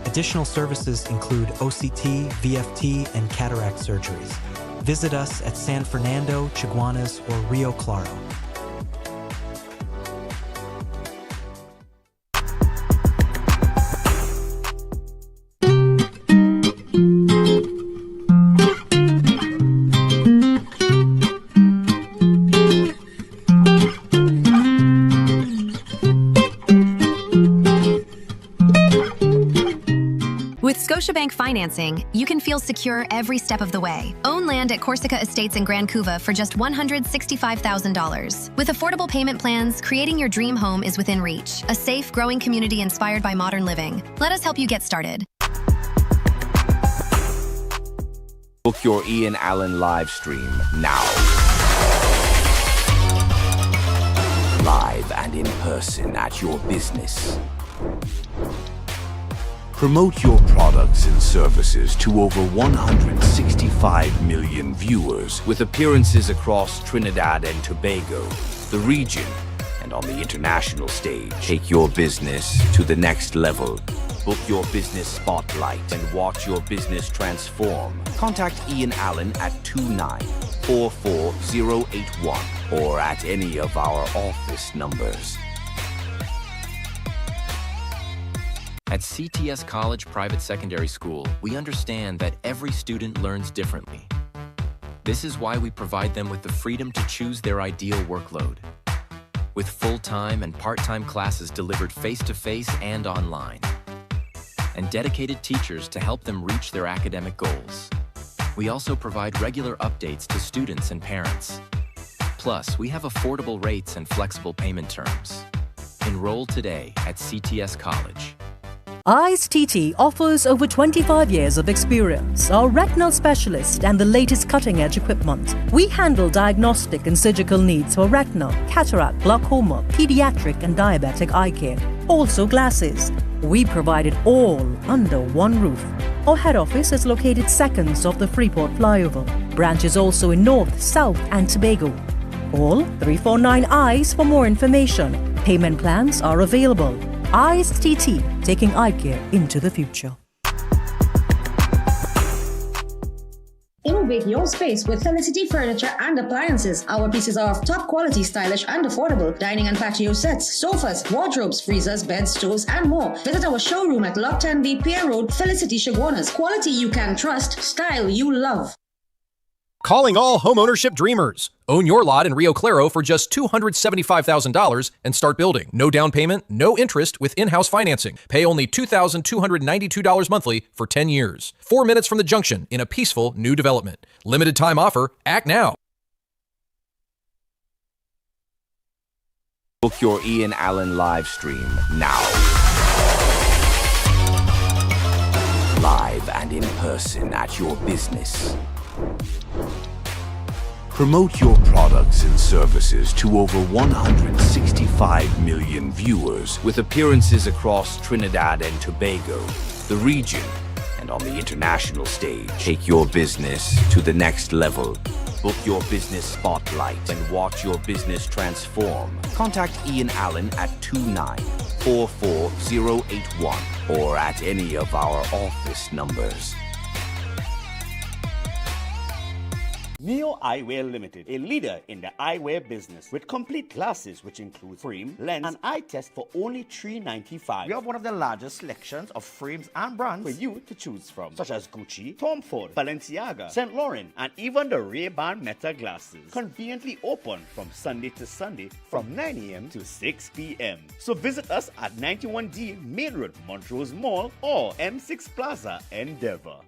Additional services include OCT, VFT, and cataract surgeries. Visit us at San Fernando, Chaguanas, or Rio Claro. Scotiabank financing, you can feel secure every step of the way. Own land at Corsica Estates in Grand Couva for just $165,000. With affordable payment plans, creating your dream home is within reach. A safe, growing community inspired by modern living. Let us help you get started. Book your Ian Allen live stream now. Live and in person at your business. Promote your products and services to over 165 million viewers with appearances across Trinidad and Tobago, the region, and on the international stage. Take your business to the next level. Book your business spotlight and watch your business transform. Contact Ian Allen at 2944-081 or at any of our office numbers. At CTS College Private Secondary School, we understand that every student learns differently. This is why we provide them with the freedom to choose their ideal workload. With full-time and part-time classes delivered face-to-face and online, and dedicated teachers to help them reach their academic goals. We also provide regular updates to students and parents. Plus, we have affordable rates and flexible payment terms. Enroll today at CTS College. I.A.N offers over 25 years of experience, are retinal specialist and the latest cutting-edge equipment. We handle diagnostic and surgical needs for retinal, cataract, glaucoma, pediatric and diabetic eye care. Also glasses. We provide it all under one roof. Our head office is located seconds off the Freeport flyover. Branches also in North, South and Tobago. Call 349 eyes for more information. Payment plans are available. I.A.N, taking eye care into the future. Innovate your space with Felicity Furniture and Appliances. Our pieces are of top quality, stylish and affordable. Dining and patio sets, sofas, wardrobes, freezers, beds, stoves and more. Visit our showroom at Lot 10B Pier Road, Felicity Chaguanas. Quality you can trust, style you love. Calling all homeownership dreamers. Own your lot in Rio Claro for just $275,000 and start building. No down payment, no interest with in-house financing. Pay only $2,292 monthly for 10 years. 4 minutes from the junction in a peaceful new development. Limited time offer. Act now. Book your Ian Allen live stream now. Live and in person at your business. Promote your products and services to over 165 million viewers with appearances across Trinidad and Tobago, the region, and on the international stage. Take your business to the next level. Book your business spotlight and watch your business transform. Contact Ian Allen at 2944-081 or at any of our office numbers. Neo Eyewear Limited, a leader in the eyewear business with complete glasses which include frame, lens, and eye test for only $395. We have one of the largest selections of frames and brands for you to choose from, such as Gucci, Tom Ford, Balenciaga, St. Laurent, and even the Ray-Ban Meta glasses. Conveniently open from Sunday to Sunday from 9 a.m. to 6 p.m. So visit us at 91D Main Road, Montrose Mall, or M6 Plaza, Endeavour.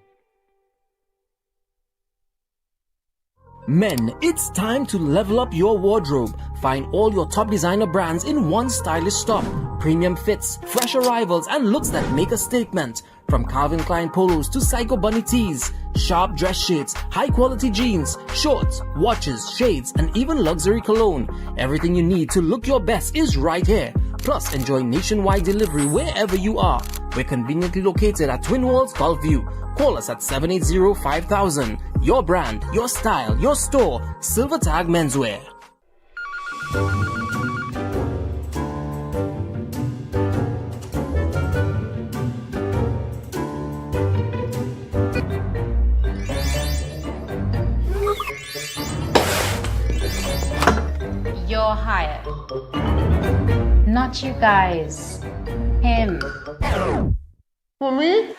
Men, it's time to level up your wardrobe. Find all your top designer brands in one stylish stop. Premium fits, fresh arrivals, and looks that make a statement. From Calvin Klein polos to Psycho Bunny tees, sharp dress shades, high quality jeans, shorts, watches, shades, and even luxury cologne. Everything you need to look your best is right here. Plus, enjoy nationwide delivery wherever you are. We're conveniently located at Twin Walls, Gulfview. Call us at 780-5000. Your brand, your style, your store. Silver Tag Menswear. quiet. Not you guys. Him. Mommy?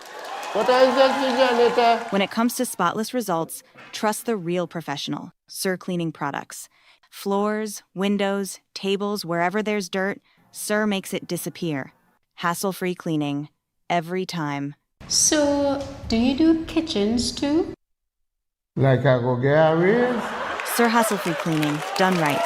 What is that, When it comes to spotless results, trust the real professional, Sir Cleaning Products. Floors, windows, tables, wherever there's dirt, Sir makes it disappear. Hassle-free cleaning, every time. So, do you do kitchens too? Like I go get a raise? Sir Hassle-free cleaning, done right.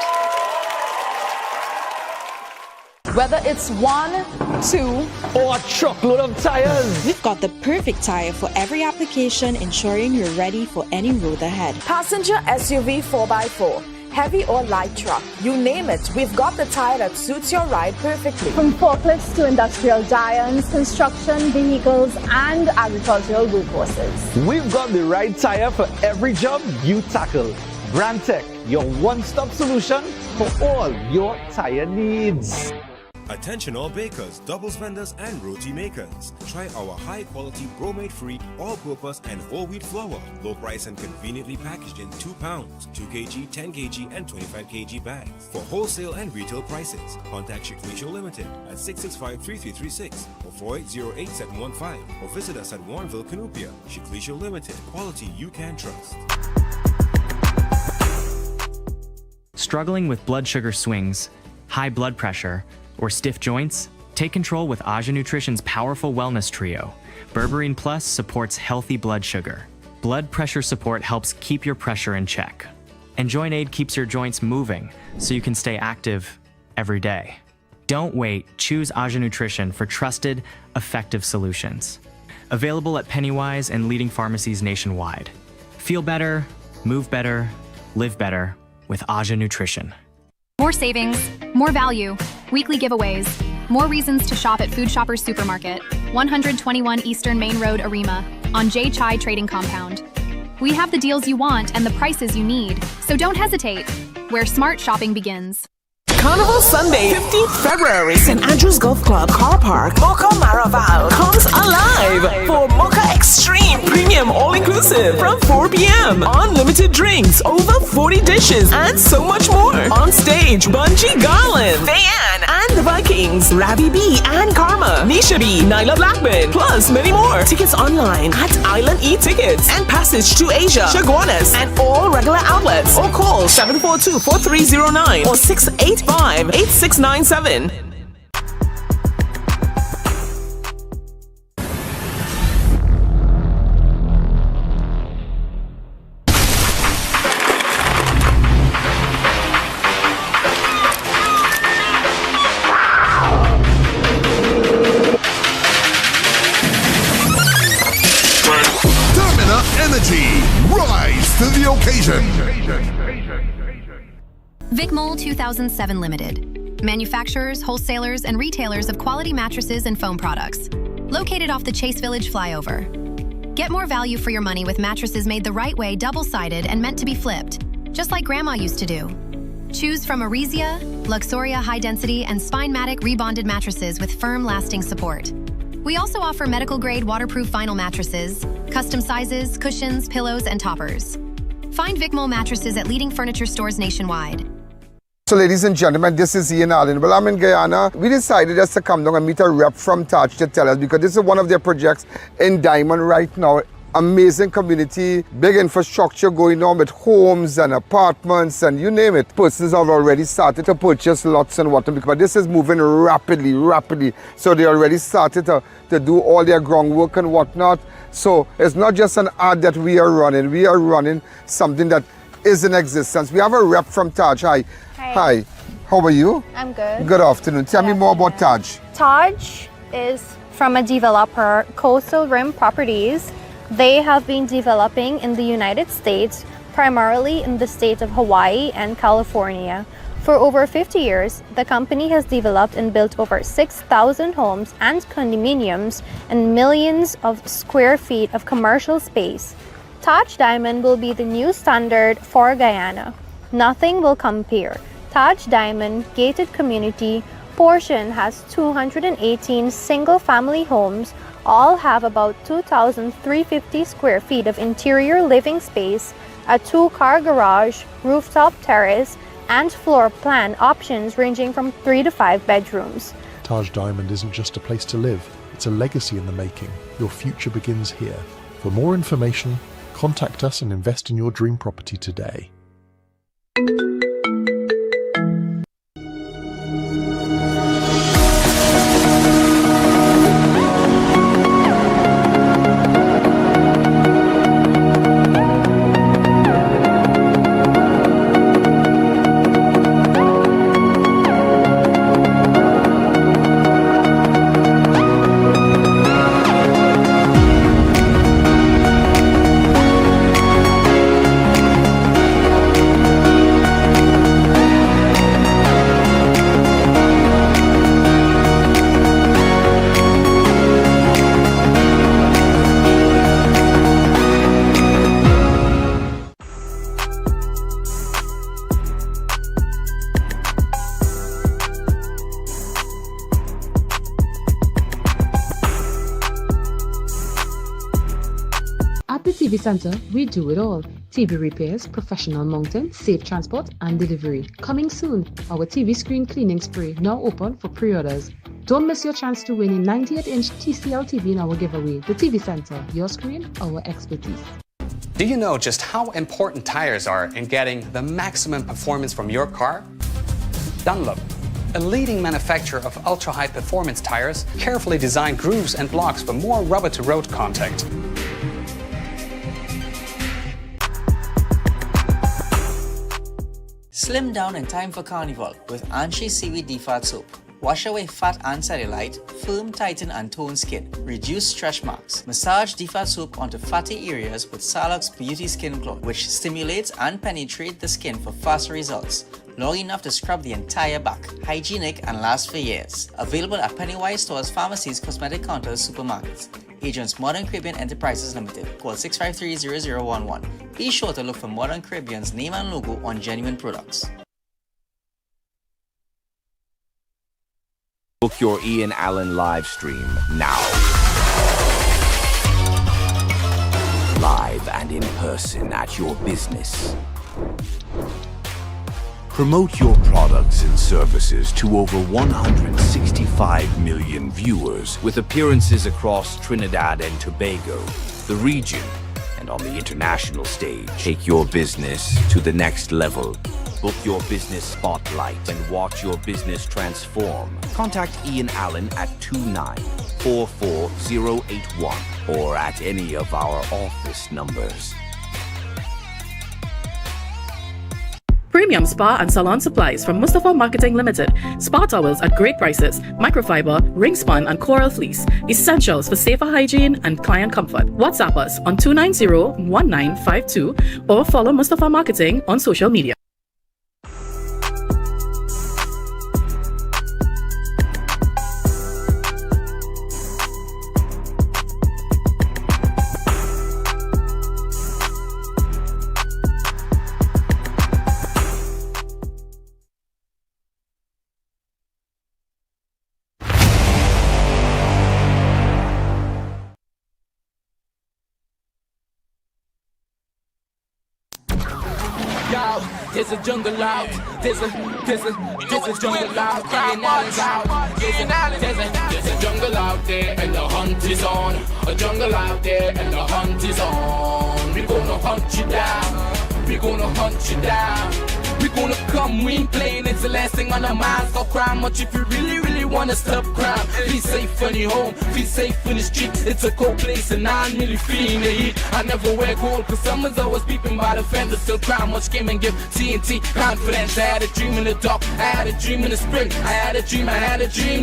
Whether it's 1, 2, or a truckload of tires, we've got the perfect tire for every application, ensuring you're ready for any road ahead. Passenger SUV 4x4, heavy or light truck, you name it, we've got the tire that suits your ride perfectly. From forklifts to industrial giants, construction vehicles, and agricultural workhorses, we've got the right tire for every job you tackle. Brandtech, your one-stop solution for all your tire needs. Attention all bakers, doubles vendors and roti makers. Try our high-quality bromate-free, all-purpose and whole wheat flour. Low price and conveniently packaged in 2 pounds, 2 kg, 10 kg and 25 kg bags. For wholesale and retail prices, contact Shiklisho Limited at 665-3336 or 480-8715 or visit us at Warrenville, Canupia. Shiklisho Limited, quality you can trust. Struggling with blood sugar swings, high blood pressure, or stiff joints? Take control with Aja Nutrition's powerful wellness trio. Berberine Plus supports healthy blood sugar. Blood pressure support helps keep your pressure in check. And Joint Aid keeps your joints moving so you can stay active every day. Don't wait, choose Aja Nutrition for trusted, effective solutions. Available at Pennywise and leading pharmacies nationwide. Feel better, move better, live better with Aja Nutrition. More savings, more value, weekly giveaways, more reasons to shop at Food Shoppers Supermarket, 121 Eastern Main Road, Arima, on J. Chai Trading Compound. We have the deals you want and the prices you need, so don't hesitate, where smart shopping begins. Carnival Sunday, 15th February, St. Andrews Golf Club, Car Park, Mocha Maraval comes alive for Mocha Extreme Premium All-Inclusive from 4 p.m. Unlimited drinks, over 40 dishes, and so much more. On stage, Bungie Garland, I.A.N and the Vikings, Ravi B and Karma, Nisha B, Nyla Blackburn, plus many more. Tickets online at Island E-Tickets and passage to Asia, Chaguanas, and all regular outlets. Or call 742-4309 or 685-8697. Rise to the occasion. Vicmol 2007 Limited. Manufacturers, wholesalers, and retailers of quality mattresses and foam products. Located off the Chase Village flyover. Get more value for your money with mattresses made the right way, double-sided, and meant to be flipped. Just like Grandma used to do. Choose from Arisia, Luxuria high-density, and Spinematic rebonded mattresses with firm, lasting support. We also offer medical-grade waterproof vinyl mattresses, custom sizes, cushions, pillows, and toppers. Find Vicmol mattresses at leading furniture stores nationwide. So ladies and gentlemen, this is Ian. Well, I'm in Guyana. We decided just to come down and meet a rep from Taj to tell us, because this is one of their projects in Diamond right now. Amazing community, big infrastructure going on with homes and apartments and you name it. Persons have already started to purchase lots and whatnot, but this is moving rapidly. So they already started to do all their groundwork and whatnot. So it's not just an ad that we are running something that is in existence. We have a rep from Taj. Hi. How are you? I'm good. Good afternoon. Tell me more about Taj. Taj is from a developer, Coastal Rim Properties. They have been developing in the United States, primarily in the state of Hawaii and California. For over 50 years, the company has developed and built over 6,000 homes and condominiums and millions of square feet of commercial space. Taj Diamond will be the new standard for Guyana. Nothing will compare. Taj Diamond Gated Community portion has 218 single-family homes. All have about 2,350 square feet of interior living space, a 2-car garage, rooftop terrace, and floor plan options ranging from 3 to 5 bedrooms. Taj Diamond isn't just a place to live, it's a legacy in the making. Your future begins here. For more information, contact us and invest in your dream property today. TV Center, we do it all. TV repairs, professional mounting, safe transport, and delivery. Coming soon, our TV screen cleaning spray, now open for pre-orders. Don't miss your chance to win a 98-inch TCL TV in our giveaway. The TV Center, your screen, our expertise. Do you know just how important tires are in getting the maximum performance from your car? Dunlop, a leading manufacturer of ultra-high performance tires, carefully designed grooves and blocks for more rubber-to-road contact. Slim down in time for Carnival with Anshi Seaweed Defat Soap. Wash away fat and cellulite, firm, tighten and tone skin, reduce stretch marks. Massage Defat Soap onto fatty areas with Salux Beauty Skin Cloth, which stimulates and penetrates the skin for fast results. Long enough to scrub the entire back. Hygienic and lasts for years. Available at Pennywise stores, pharmacies, cosmetic counters, supermarkets. Agents Modern Caribbean Enterprises Limited. Call 653-0011. Be sure to look for Modern Caribbean's name and logo on genuine products. Book your Ian Allen live stream now. Live and in person at your business. Promote your products and services to over 165 million viewers with appearances across Trinidad and Tobago, the region, and on the international stage. Take your business to the next level. Book your business spotlight and watch your business transform. Contact Ian Allen at 2944081 or at any of our office numbers. Premium spa and salon supplies from Mustafa Marketing Limited. Spa towels at great prices, microfiber, ring spun and coral fleece. Essentials for safer hygiene and client comfort. WhatsApp us on 290-1952 or follow Mustafa Marketing on social media. There's a jungle out, there's a jungle out, Ian Allen's out. There's a jungle out there and the hunt is on. A jungle out there and the hunt is on. We're gonna hunt you down, we're gonna hunt you down. We're gonna come, we ain't playing, it's the last thing on our minds. Stop crime much if you really wanna stop crime. Be safe when you're home, be safe in the street. It's a cold place and I'm really feeling the heat. I never wear gold cause someone's always peeping by the fence. Still crime much game and give TNT confidence. I had a dream in the dark, I had a dream in the spring. I had a dream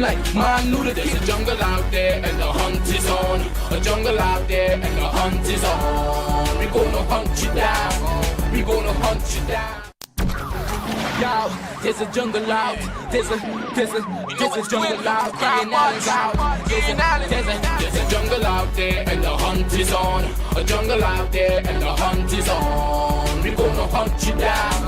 like mine knew that there's a jungle out there and the hunt is on. A jungle out there and the hunt is on. We're gonna hunt you down, we're gonna hunt you down. Yo, there's a jungle out, there's a jungle out, Ian Allen's out. There's a jungle out there and the hunt is on. A jungle out there and the hunt is on. We're gonna hunt you down,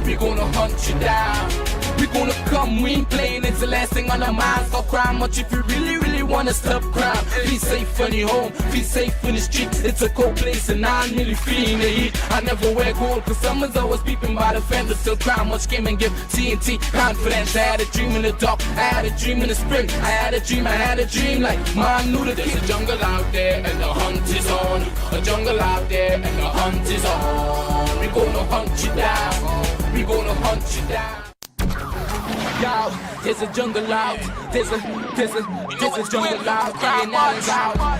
we're gonna hunt you down. We're gonna come, we ain't playing, it's the last thing on our minds. Stop crime much if you really wanna stop crime. Be safe when you're home, be safe in the street. It's a cold place and I'm really feeling the heat. I never wear gold cause someone's always peeping by the fence. Still crime, much game and give TNT confidence. I had a dream in the dark, I had a dream in the spring. I had a dream like man knew that there's a jungle out there and the hunt is on. A jungle out there and the hunt is on. We gonna hunt you down, we gonna hunt you down. Yo, there's a jungle out, there's a jungle out, Ian out.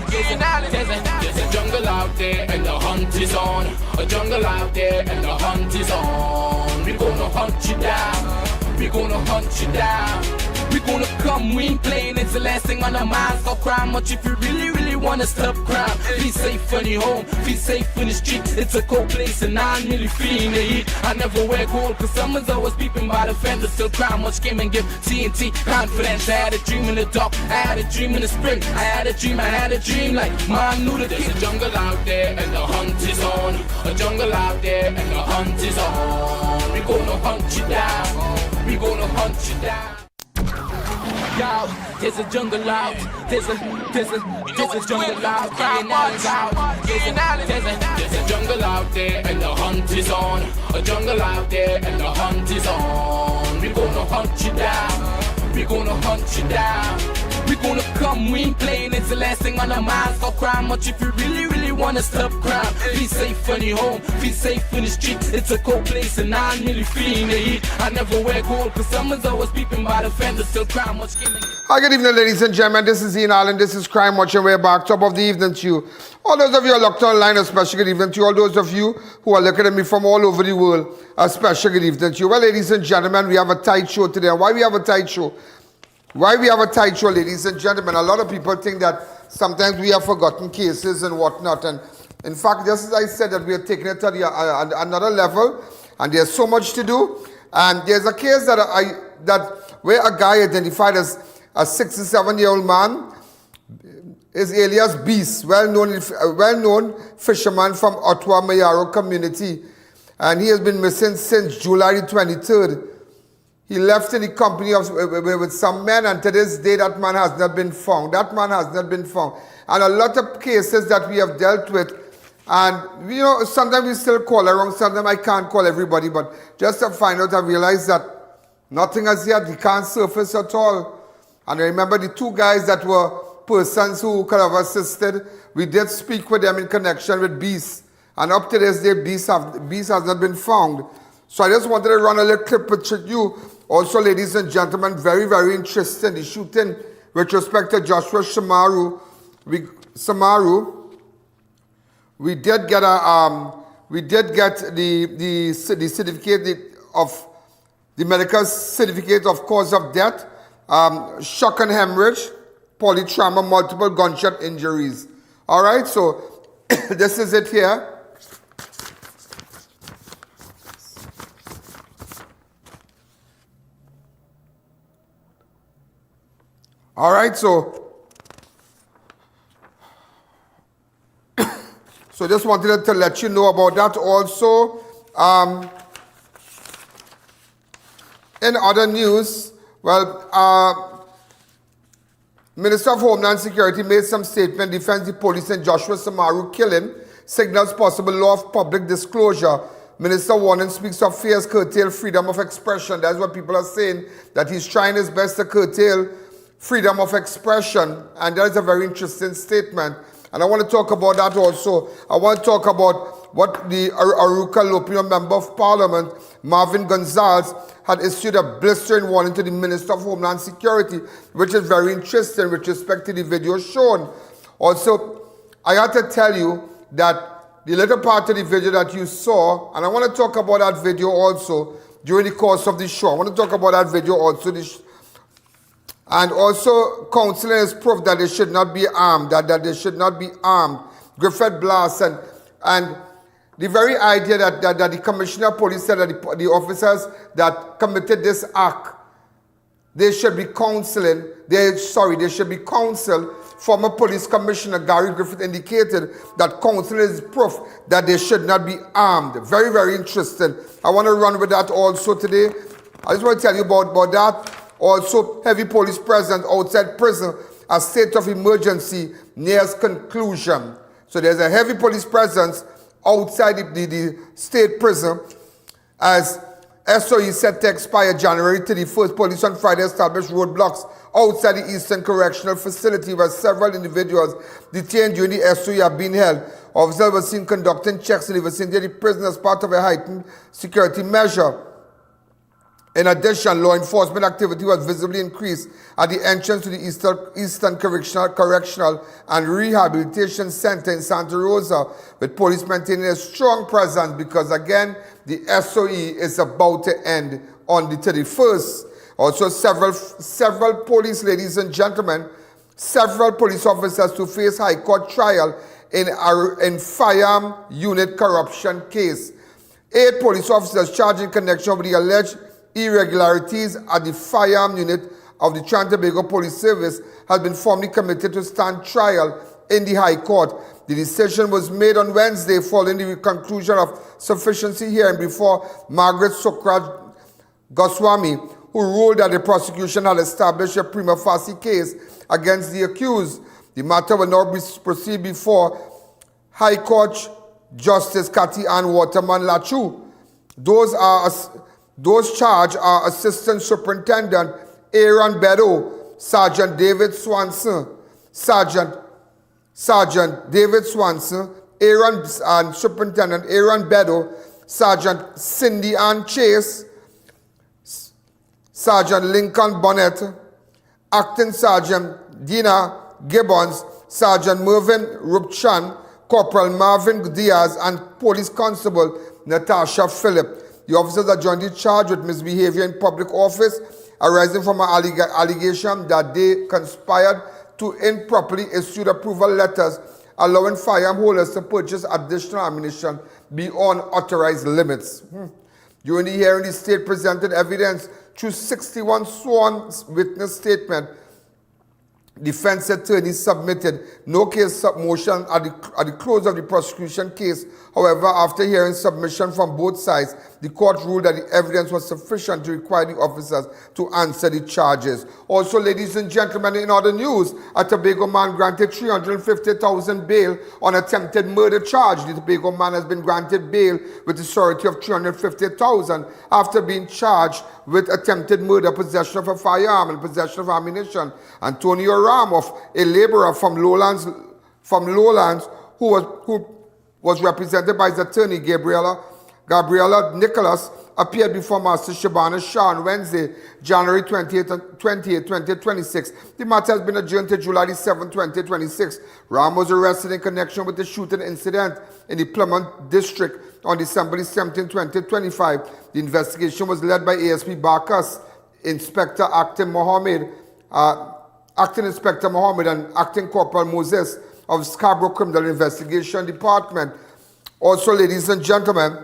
There's a jungle out there and the hunt is on. A jungle out there and the hunt is on. We gonna hunt you down, we gonna hunt you down. We gonna come, we ain't playing, it's the last thing on our minds. Stop crime much if you really wanna stop crime. Be safe when you're home, be safe in the street. It's a cold place and I'm really feeling the heat. I never wear gold cause someone's always peeping by the fence. Still crime, much game and give TNT confidence. I had a dream in the dark, I had a dream in the spring. I had a dream like man knew that there's a jungle out there and the hunt is on. A jungle out there and the hunt is on. We gonna hunt you down, we gonna hunt you down. Yo, there's a jungle out, there's a jungle out, Ian out. There's a jungle out there and the hunt is on. A jungle out there and the hunt is on. We gonna hunt you down, we gonna hunt you down. We gonna come, we ain't playing, it's the last thing on our minds. Stop crime much if you really wanna stop crime. Be safe when you're home, be safe in the street. It's a cold place and I'm really feeling the heat. I never wear gold cause someone's always peeping by the fence. Still crime much game. Hi, good evening, ladies and gentlemen. This is Ian, this is Crime Watch, and we're back. Top of the evening to you. All those of you who are locked online, a special good evening to you. All those of you who are looking at me from all over the world, a special good evening to you. Well, ladies and gentlemen, we have a tight show today. And why we have a tight show? Why we have a tight show, ladies and gentlemen? A lot of people think that sometimes we have forgotten cases and whatnot. And in fact, just as I said, that we are taking it to another level, and there's so much to do. And there's a case where a guy identified as a 67-year-old man is alias Beast, well-known fisherman from Ottawa Mayaro community, and he has been missing since July the 23rd. He left in the company with some men, and to this day that man has not been found. That man has not been found. And a lot of cases that we have dealt with, and you know, sometimes we still call around, sometimes I can't call everybody, but just to find out, I realized that nothing as yet, he can't surface at all. And I remember the two guys that were persons who could have assisted. We did speak with them in connection with Beast. And up to this day, Beast has not been found. So I just wanted to run a little clip with you. Also, ladies and gentlemen, very interesting. The shooting with respect to Joshua Samaru. We did get the certificate of the medical certificate of cause of death. Shock and hemorrhage, polytrauma, multiple gunshot injuries. All right, so this is it here. All right, so just wanted to let you know about that also. In other news, well, Minister of Homeland Security made some statement, defends the police in Joshua Samaru killing, signals possible law of public disclosure. Minister Warren speaks of fears curtail freedom of expression. That's what people are saying, that he's trying his best to curtail freedom of expression, and that is a very interesting statement. And I want to talk about that also. I want to talk about what the Aruca Lopino Member of Parliament, Marvin Gonzalez, had issued a blistering warning to the Minister of Homeland Security, which is very interesting with respect to the video shown. Also, I have to tell you that the little part of the video that you saw, and I want to talk about that video also during the course of the show. I want to talk about that video also. And also, counseling is proof that they should not be armed, that they should not be armed. Griffith blasts and the very idea that the Commissioner of Police said that the officers that committed this act, they should be counseling, they should be counseled. Former Police Commissioner Gary Griffith indicated that counseling is proof that they should not be armed. Very interesting. I want to run with that also today. I just want to tell you about that. Also, heavy police presence outside prison a state of emergency nears conclusion. So there's a heavy police presence outside the state prison as SOE set to expire January 31st. Police on Friday established roadblocks outside the Eastern Correctional Facility where several individuals detained during the SOE have been held. Officers were seen conducting checks in the vicinity of the prison as part of a heightened security measure. In addition, law enforcement activity was visibly increased at the entrance to the Eastern Correctional and Rehabilitation Center in Santa Rosa, with police maintaining a strong presence because, again, the SOE is about to end on the 31st. Also, several police, ladies and gentlemen, several police officers to face high court trial in firearm unit corruption case. 8 police officers charged in connection with the alleged irregularities at the firearm unit of the Trinidad and Tobago Police Service has been formally committed to stand trial in the High Court. The decision was made on Wednesday following the conclusion of sufficiency hearing before Margaret Sukraj Goswami, who ruled that the prosecution had established a prima facie case against the accused. The matter will now proceed before High Court Justice Cathy Ann Waterman Lachu. Those charged are Assistant Superintendent Aaron Beddoe, Sergeant David Swanson, Sergeant David Swanson, and Superintendent Aaron Beddoe, Sergeant Cindy Ann Chase, Sergeant Lincoln Bonnet, Acting Sergeant Dina Gibbons, Sergeant Mervyn Rupchan, Corporal Marvin Diaz, and Police Constable Natasha Phillip. The officers are jointly charged with misbehavior in public office arising from an allegation that they conspired to improperly issue approval letters allowing firearm holders to purchase additional ammunition beyond authorized limits. During the hearing, the state presented evidence through 61 sworn witness statements. Defense attorney submitted no case motion at the close of the prosecution case. However, after hearing submission from both sides, the court ruled that the evidence was sufficient to require the officers to answer the charges. Also, ladies and gentlemen, in other news, a Tobago man granted $350,000 bail on attempted murder charge. The Tobago man has been granted bail with a surety of $350,000 after being charged with attempted murder, possession of a firearm, and possession of ammunition. Antonio Ramos, a laborer from Lowlands, who was represented by his attorney Gabriela Nicholas, appeared before Master Shabana Shah on Wednesday, January 28, 2026. The matter has been adjourned to July 7, 2026. Ram was arrested in connection with the shooting incident in the Plymouth district on December 17, 2025. The investigation was led by ASP Barkas, Inspector Acting Inspector Mohammed, and Acting Corporal Moses of Scarborough Criminal Investigation Department. Also, ladies and gentlemen,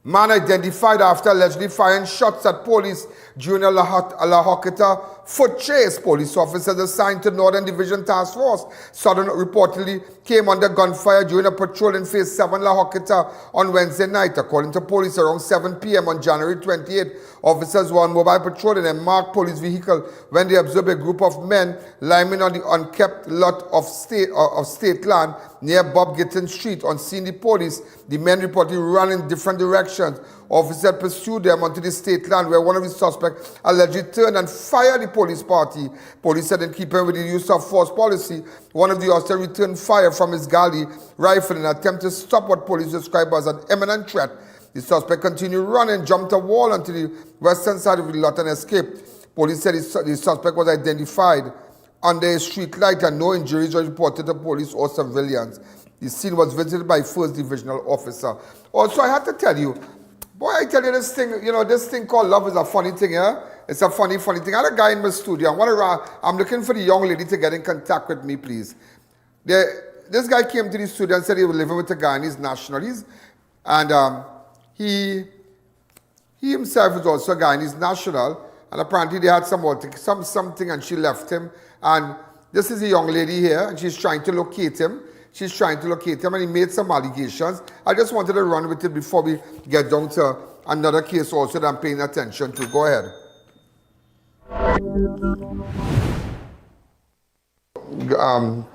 man identified after allegedly firing shots at police during a La Hoqueta foot chase. Police officers assigned to Northern Division Task Force Southern reportedly came under gunfire during a patrol in Phase 7 La Hoqueta on Wednesday night. According to police, around 7 p.m. on January 28, officers were on mobile patrol in a marked police vehicle when they observed a group of men lying on the unkept lot of state land near Bob Gittin Street. On seeing the police, the men reportedly ran in different directions. Officers pursued them onto the state land where one of the suspects allegedly turned and fired the police party. Police said in keeping with the use of force policy, one of the officers returned fire from his galley rifle in an attempt to stop what police described as an imminent threat. The suspect continued running, jumped a wall onto the western side of the lot and escaped. Police said the suspect was identified under a street light and no injuries were reported to police or civilians. The scene was visited by 1st Divisional Officer. Also, I had to tell you, boy, I tell you this thing, this thing called love is a funny thing, yeah? It's a funny thing. I had a guy in my studio. I'm looking for the young lady to get in contact with me, please. This guy came to the studio and said he was living with a Guyanese national. He himself is also a Guyanese national, and apparently they had something and she left him. And this is a young lady here, and she's trying to locate him. And he made some allegations. I just wanted to run with it before we get down to another case also that I'm paying attention to. Go ahead.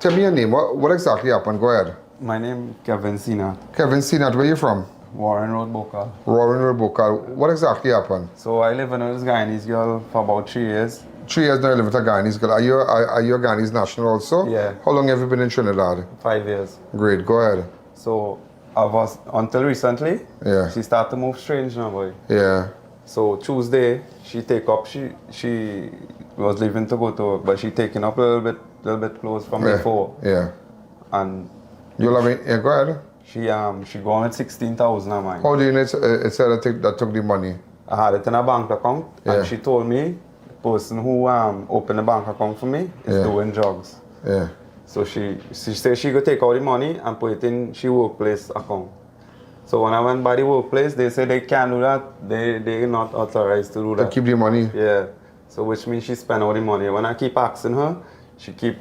tell me your name. What exactly happened? Go ahead. My name Kevin Seenath. Kevin Seenath, where you from? Warren Road, Bejucal. Warren Road, Bejucal. What exactly happened? So I live with this Guyanese girl for about 3 years. 3 years now you live with a Guyanese girl. Are you a Guyanese national also? Yeah. How long have you been in Trinidad? 5 years. Great, go ahead. So I was, until recently, Yeah. she started to move strange now, boy. Yeah. So Tuesday, she she was leaving to go to work, but she taking up a little bit close from before. Yeah. And You love it? Yeah, go ahead. she gone with 16,000 of mine. How do you know it's her that took the money? I had it in a bank account, Yeah. and she told me the person who opened the bank account for me is Yeah. doing drugs. Yeah. So she said she could take all the money and put it in she workplace account. So when I went by the workplace, they said they can't do that. They're not authorized to do that. To keep the money? Yeah. So which means she spent all the money. When I keep asking her, she keep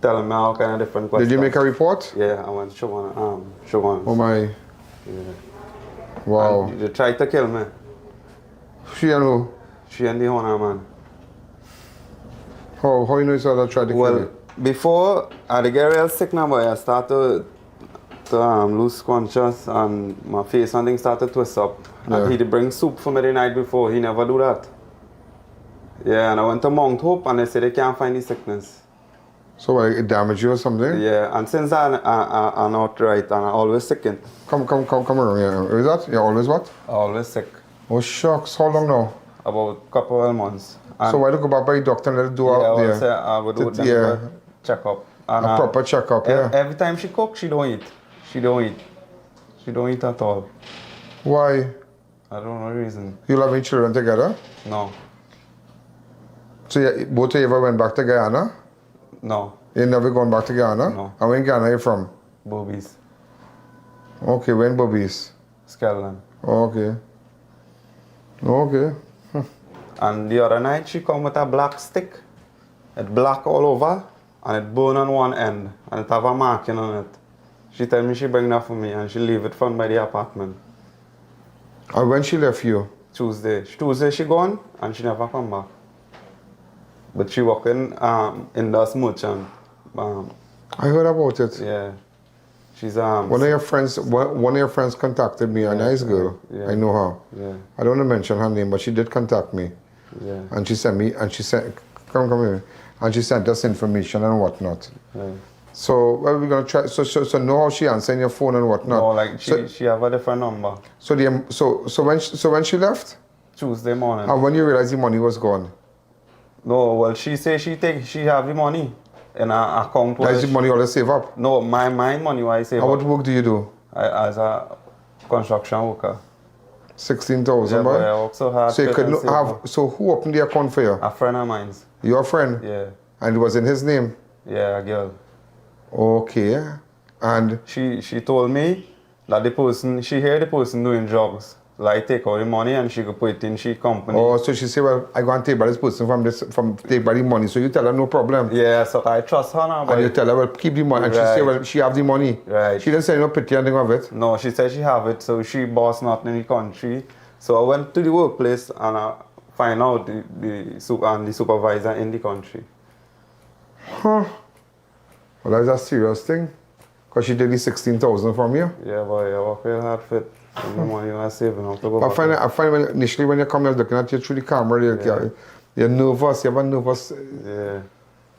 telling me all kind of different questions. Did you make a report? Yeah, I went show one. Oh my. Yeah. Wow. And they tried to kill me. She and who? She and the owner, man. How you know it's other tried to kill you? Before I get real sick now, boy, I started to lose conscious and my face and things started to twist up. Yeah. And he'd bring soup for me the night before. He never do that. Yeah, and I went to Mount Hope and they said they can't find the sickness. So like, it damaged you or something? Yeah, and since I'm not right and I'm always sick. Come around here. Is that? You're always what? Always sick. Oh shucks, how long now? About a couple of months. And so why don't you go back by the doctor and let it do I would do yeah. check-up. A proper check-up, yeah. Every time she cooks, she don't eat. She don't eat at all. Why? I don't know the reason. You having children together? No. So both of you ever went back to Guyana? No. You never gone back to Guyana? No. And where in Guyana are you from? Bobbies. Okay, when Bobbies? Scotland. Okay. Okay. And the other night she come with a black stick. It black all over and it burn on one end and it have a marking on it. She tell me she bring that for me and she leave it front by the apartment. And when she left you? Tuesday. Tuesday she gone and she never come back. But she working in the merchant. I heard about it. Yeah. She's one of your friends contacted me, a nice girl. Yeah. I know her. Yeah. I don't want to mention her name, but she did contact me. Yeah. And she sent come here. And she sent us information and whatnot. Yeah. So what we're gonna try so know how she answering your phone and whatnot. No, like she have a different number. So when she left? Tuesday morning. And when you realized the money was gone? No, well she say she have the money in her account. That's the money all they save up? No, my money what I save and up. what work do you do? As a construction worker. 16,000, yeah, boy? I work so hard. So you could so who opened the account for you? A friend of mine. Your friend? Yeah. And it was in his name? Yeah, a girl. Okay. And she told me that she heard the person doing drugs. Like take all the money and she could put it in she company. Oh, so she said, well, I go and take by this person from take by the money. So you tell her no problem. Yeah, so I trust her now. And you tell her, well, keep the money. And she say, well, she have the money. Right. She didn't say no pity anything of it. No, she said she have it. So she boss not in the country. So I went to the workplace and I find out the supervisor in the country. Huh. Well, that's a serious thing. Because she take the 16,000 from you. Yeah, boy, I work real hard for it. The money I saving up to go back. I find initially when you come here looking at you through the camera, you're nervous, you have a nervous. Yeah. You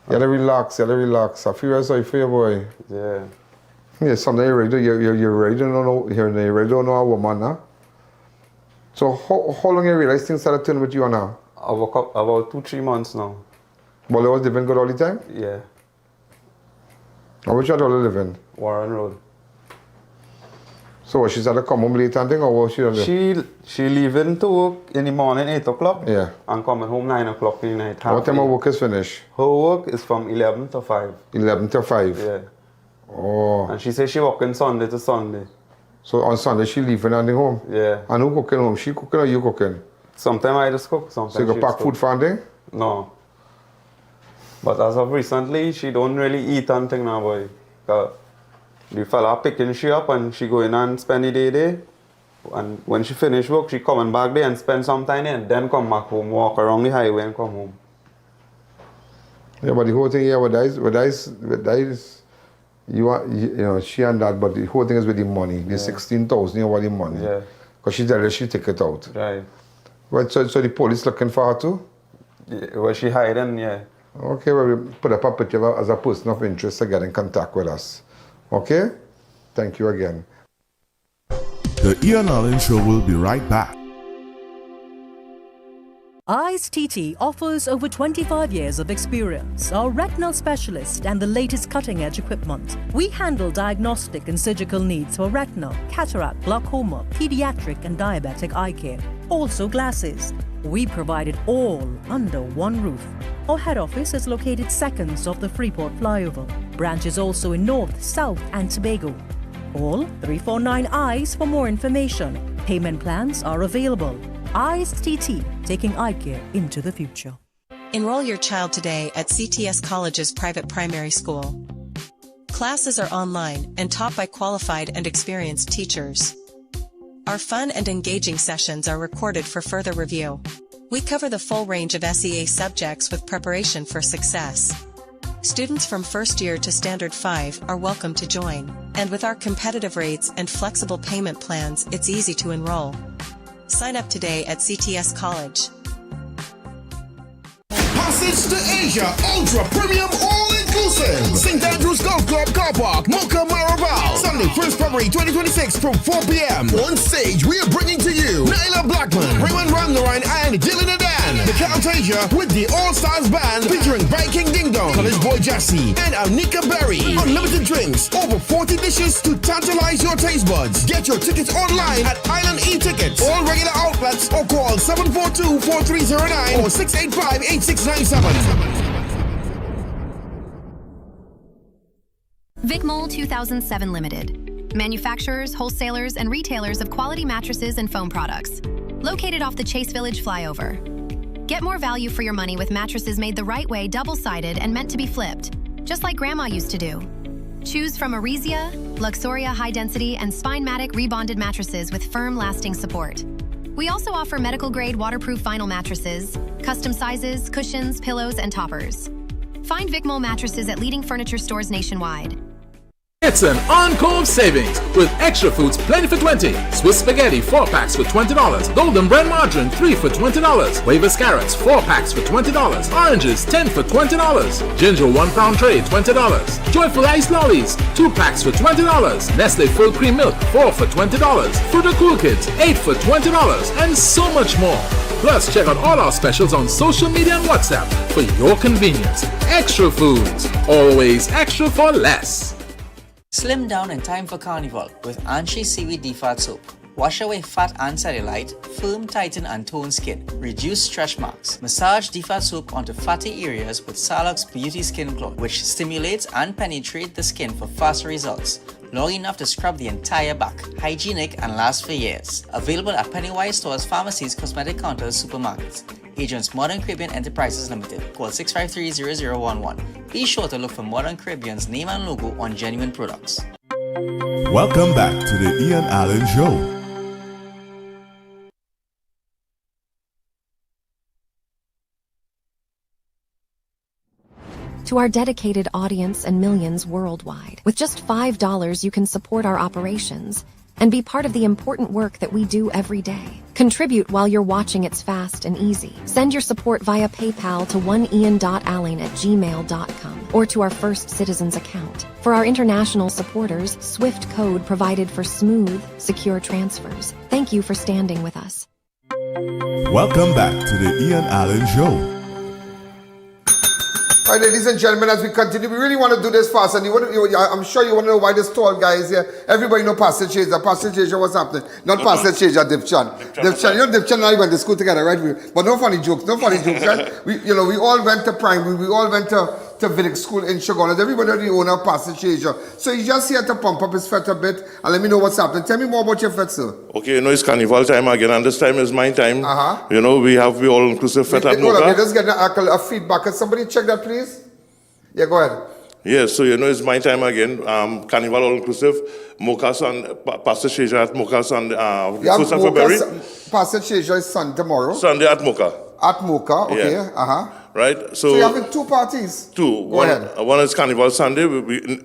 gotta relax, I feel sorry for you, boy. Yeah. Yeah, sometimes you're ready to know a woman, huh? So how long you realize things started turning with you now? I woke up about 2-3 months now. Well, you was living good all the time? Yeah. And which you all living? Warren Road. So she started to come home late and thing, or what she done? She leaving to work in the morning 8 o'clock. Yeah. And coming home 9 o'clock in the night. What time her work is finished? Her work is from 11 to 5. 11 to 5? Yeah. Oh. And she says she working Sunday to Sunday. So on Sunday she leaving and home? Yeah. And who cooking home? She cooking or you cooking? Sometimes I just cook, sometimes so you go pack food for her? No. But as of recently, she don't really eat anything now, boy. The fella picking she up and she go in and spend the day there. And when she finish work, she coming back there and spend some time there and then come back home, walk around the highway and come home. Yeah, but the whole thing here, what that is, she and that, but the whole thing is with the money. The 16,000 about the money. Yeah. Because she said she take it out. Right. Well, so the police looking for her too? Yeah, well, she hiding, yeah. Okay, well, we put up a picture as a person of interest to get in contact with us. Okay? Thank you again. The Ian Alleyne Show will be right back. Eyes TT offers over 25 years of experience, are retinal specialist and the latest cutting-edge equipment. We handle diagnostic and surgical needs for retinal, cataract, glaucoma, pediatric and diabetic eye care. Also glasses. We provide it all under one roof. Our head office is located seconds off the Freeport flyover. Branches also in North, South and Tobago. Call 349 Eyes for more information. Payment plans are available. Eyes TT, taking eye care into the future. Enroll your child today at CTS College's private primary school. Classes are online and taught by qualified and experienced teachers. Our fun and engaging sessions are recorded for further review. We cover the full range of SEA subjects with preparation for success. Students from first year to Standard 5 are welcome to join, and with our competitive rates and flexible payment plans, it's easy to enroll. Sign up today at CTS College. Passage to Asia Ultra Premium All Inclusive. St. Andrews Golf Club Car Park, Mocha Maraval. Sunday, 1st February 2026 from 4 p.m. On stage, we are bringing to you Nyla Blackman, Raymond Ramgoolam, and Dylan Adan. The Camtasia with the All-Stars Band featuring Viking Ding Dong, College Boy Jassy, and Anika Berry. Unlimited drinks, over 40 dishes to tantalize your taste buds. Get your tickets online at Island E-Tickets. All regular outlets or call 742-4309 or 685-8697. Vicmol 2007 Limited. Manufacturers, wholesalers, and retailers of quality mattresses and foam products. Located off the Chase Village flyover. Get more value for your money with mattresses made the right way, double-sided, and meant to be flipped, just like Grandma used to do. Choose from Arisia, Luxuria high-density, and Spinematic rebonded mattresses with firm, lasting support. We also offer medical-grade waterproof vinyl mattresses, custom sizes, cushions, pillows, and toppers. Find Vicmol mattresses at leading furniture stores nationwide. It's an encore of savings with Extra Foods Plenty for 20. Swiss spaghetti 4 packs for $20. Golden Brand margarine 3 for $20. Wavers carrots 4 packs for $20. Oranges 10 for $20. Ginger 1 pound tray $20. Joyful Ice Lollies 2 packs for $20. Nestle Full Cream Milk 4 for $20. Fruit Cool Kids 8 for $20, and so much more. Plus, check out all our specials on social media and WhatsApp for your convenience. Extra Foods, always extra for less. Slim down in time for Carnival with Anshi Seaweed Defat Soap. Wash away fat and cellulite, firm, tighten and tone skin, reduce stretch marks. Massage Defat Soap onto fatty areas with Salux Beauty Skin Cloth, which stimulates and penetrates the skin for faster results. Long enough to scrub the entire back, hygienic and last for years. Available at Pennywise stores, pharmacies, cosmetic counters, supermarkets. Agents Modern Caribbean Enterprises Limited. Call 653-0011. Be sure to look for Modern Caribbean's name and logo on genuine products. Welcome back to the Ian Alleyne Show. To our dedicated audience and millions worldwide, with just $5 you can support our operations and be part of the important work that we do every day. Contribute while you're watching. It's fast and easy. Send your support via PayPal to oneian.alleyne@gmail.com or to our First Citizens account. For our international supporters, SWIFT code provided for smooth, secure transfers. Thank you for standing with us. Welcome back to the Ian Alleyne Show. All right, ladies and gentlemen, as we continue, we really want to do this fast, and I'm sure you want to know why this tall guy is here. Everybody know Pastor Chaser. Pastor Chaser, what's happening? Not Pastor Chaser, Dipchan. Dipchan, you know Dipchan and I went to school together, right? But no funny jokes, right? We all went to primary, we all went to village school in Shoguners. Everybody the owner of Pastor Chaser. So he's just here to pump up his fat a bit, and let me know what's happening. Tell me more about your fat, sir. Okay, it's carnival time again, and this time is my time. We all inclusive fat at Mocha. Mocha. Let's get a feedback. Can somebody check that, please? Yeah, go ahead. Yes, so it's my time again. Carnival all inclusive. Mocha and Pastor Chaser at Mocha and 1st of February. Pastor Chaser is tomorrow. Sunday at Mocha. At Mocha, okay. Yeah. right? So you're having two parties? Two. Go ahead. One is Carnival Sunday,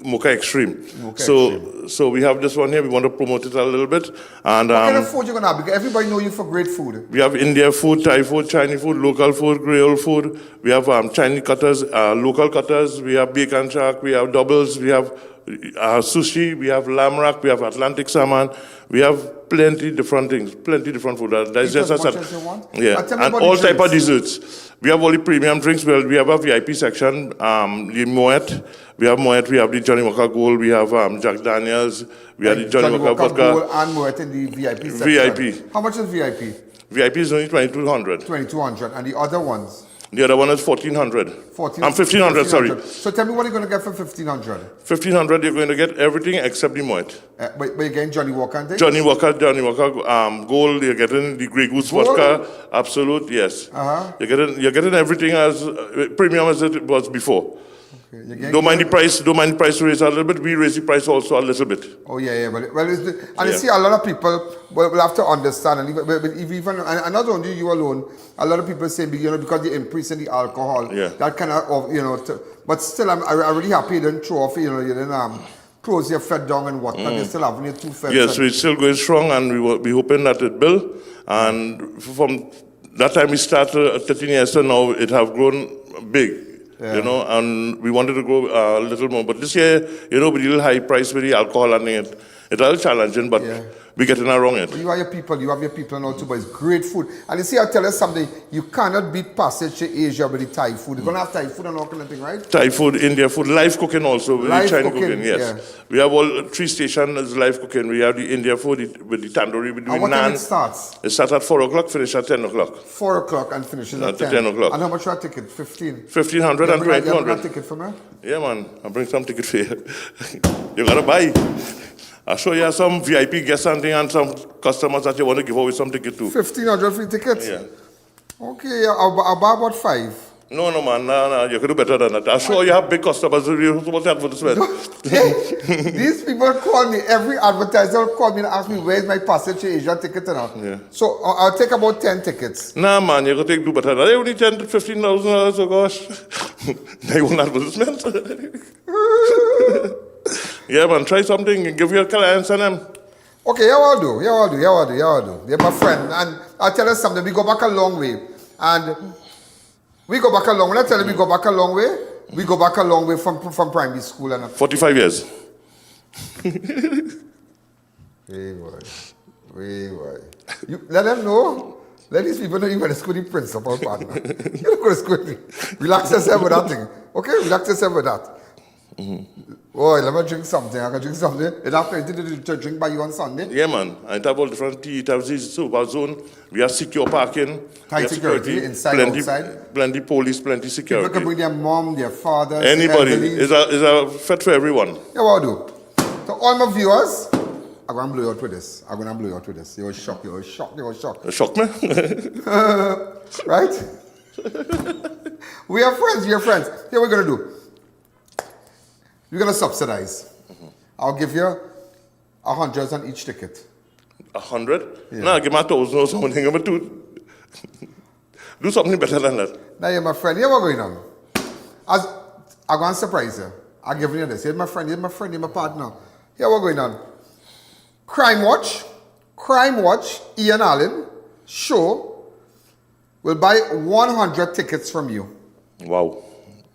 Mocha Extreme. So we have this one here. We want to promote it a little bit. And what kind of food you gonna have? Because everybody know you for great food. we have Indian food, Thai food, Chinese food, local food, Creole food. We have Chinese cutters, local cutters. We have bacon shark. We have doubles. We have sushi. We have lamb rack. We have Atlantic salmon. We have plenty different things, plenty different food. That's just as much as you want? Yeah, and all type of desserts. We have all the premium drinks. Well, we have a VIP section. The Moet. We have Moet. We have the Johnny Walker Gold. We have Jack Daniels. We have the Johnny Walker Vodka. Gold and Moet in the VIP section. VIP. How much is VIP? VIP is only 2,200. 2,200. And the other ones? The other one is 1,400. 1,500, sorry. So tell me what you're going to get for 1,500. 1,500, you're going to get everything except the Moet. But you're getting Johnny Walker and things? Johnny Walker, Gold. You're getting the Grey Goose vodka. Absolute, yes. You're getting everything as premium as it was before. Okay. Don't mind the price raise a little bit. We raise the price also a little bit. Oh yeah. You see, a lot of people will have to understand, and and not only you alone, a lot of people say, because you're increasing the alcohol, that kind of, but still, I'm really happy you didn't throw off, you didn't close your fed down and whatnot. You're still having your two feds. Yes, we're still going strong, and we're hoping that it will. And from that time we started 13 years to now, it have grown big. Yeah. And we wanted to grow a little more. But this year, with the little high price with the alcohol and it's a little challenging, but we're getting around it. Well, you have your people now too, but it's great food. And you see, I'll tell you something, you cannot beat passage to Asia with the Thai food. You're going to have Thai food and all kind of thing, right? Thai food, Indian food, live cooking also. Live Chinese cooking, yes. Yeah. We have all 3 stations live cooking. We have the Indian food with the tandoori. We do and what time it starts? It starts at 4 o'clock, finish at 10 o'clock. 4 o'clock and finishes at 10 o'clock. And how much are ticket? 15? 1,500 and 2,200. You bring a ticket for me? Yeah, man. I'll bring some ticket for you. You got to buy. I'll show you some VIP guests and some customers that you want to give away some ticket to. 1,500 free tickets? Yeah. Okay, I'll buy about 5. No, man, no, you could do better than that. I'm sure you have big customers. You're supposed to advertise. These people call me, every advertiser will call me and ask me, where's my passage to Asia ticket and all. Yeah. So I'll take about 10 tickets. Nah, man, you could do better than that. They only 10 to 15,000, so gosh. They won't advertisement. Yeah, man, try something and give your clients and them. Okay, yeah, I'll do. You're my friend. And I'll tell you something, we go back a long way. And we go back a long way. When I tell you we go back a long way, we go back a long way from primary school. And 45 years. Hey, boy. You, let them know. Let these people know you went to school with the principal partner. You don't go to school with me. Relax yourself with that thing. Okay? Relax yourself with that. Boy, let me drink something. I can drink something. Is that plenty to drink by you on Sunday? Yeah, man. I have all different tea. It has this super zone. We have secure parking. Tight security, inside, outside. Plenty police, plenty security. People can bring their mom, their father. Anybody. It's a fit for everyone. Yeah, what I'll do. To all my viewers, I'm going to blow you out with this. You will shock. You shock me? Right? We are friends. Here we're going to do. We're going to subsidize. I'll give you 100 on each ticket. 100? Yeah. No, give me 1,000 or something. Give me 2. Do something better than that. Now you're my friend. Here we're going on. I'm going to surprise you. I'll give you this. You're my friend. You're my partner. Here we're going on. Crime Watch, Ian Allen show will buy 100 tickets from you. Wow.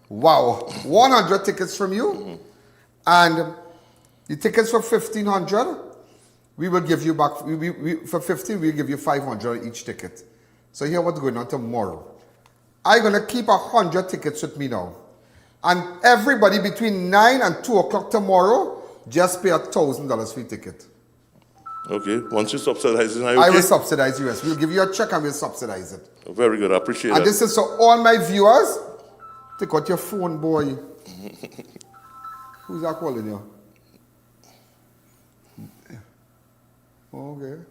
100 tickets from you. And the tickets for 1,500, we will give you back, for 15, we'll give you 500 each ticket. So here's what's going on tomorrow. I'm going to keep 100 tickets with me now. And everybody between 9 and 2 o'clock tomorrow, just pay $1,000 for your ticket. Okay, once you subsidize it, I will subsidize you, yes. We'll give you a check and we'll subsidize it. Very good, I appreciate that. And this is so all my viewers, take out your phone, boy. Who's that calling you? Okay.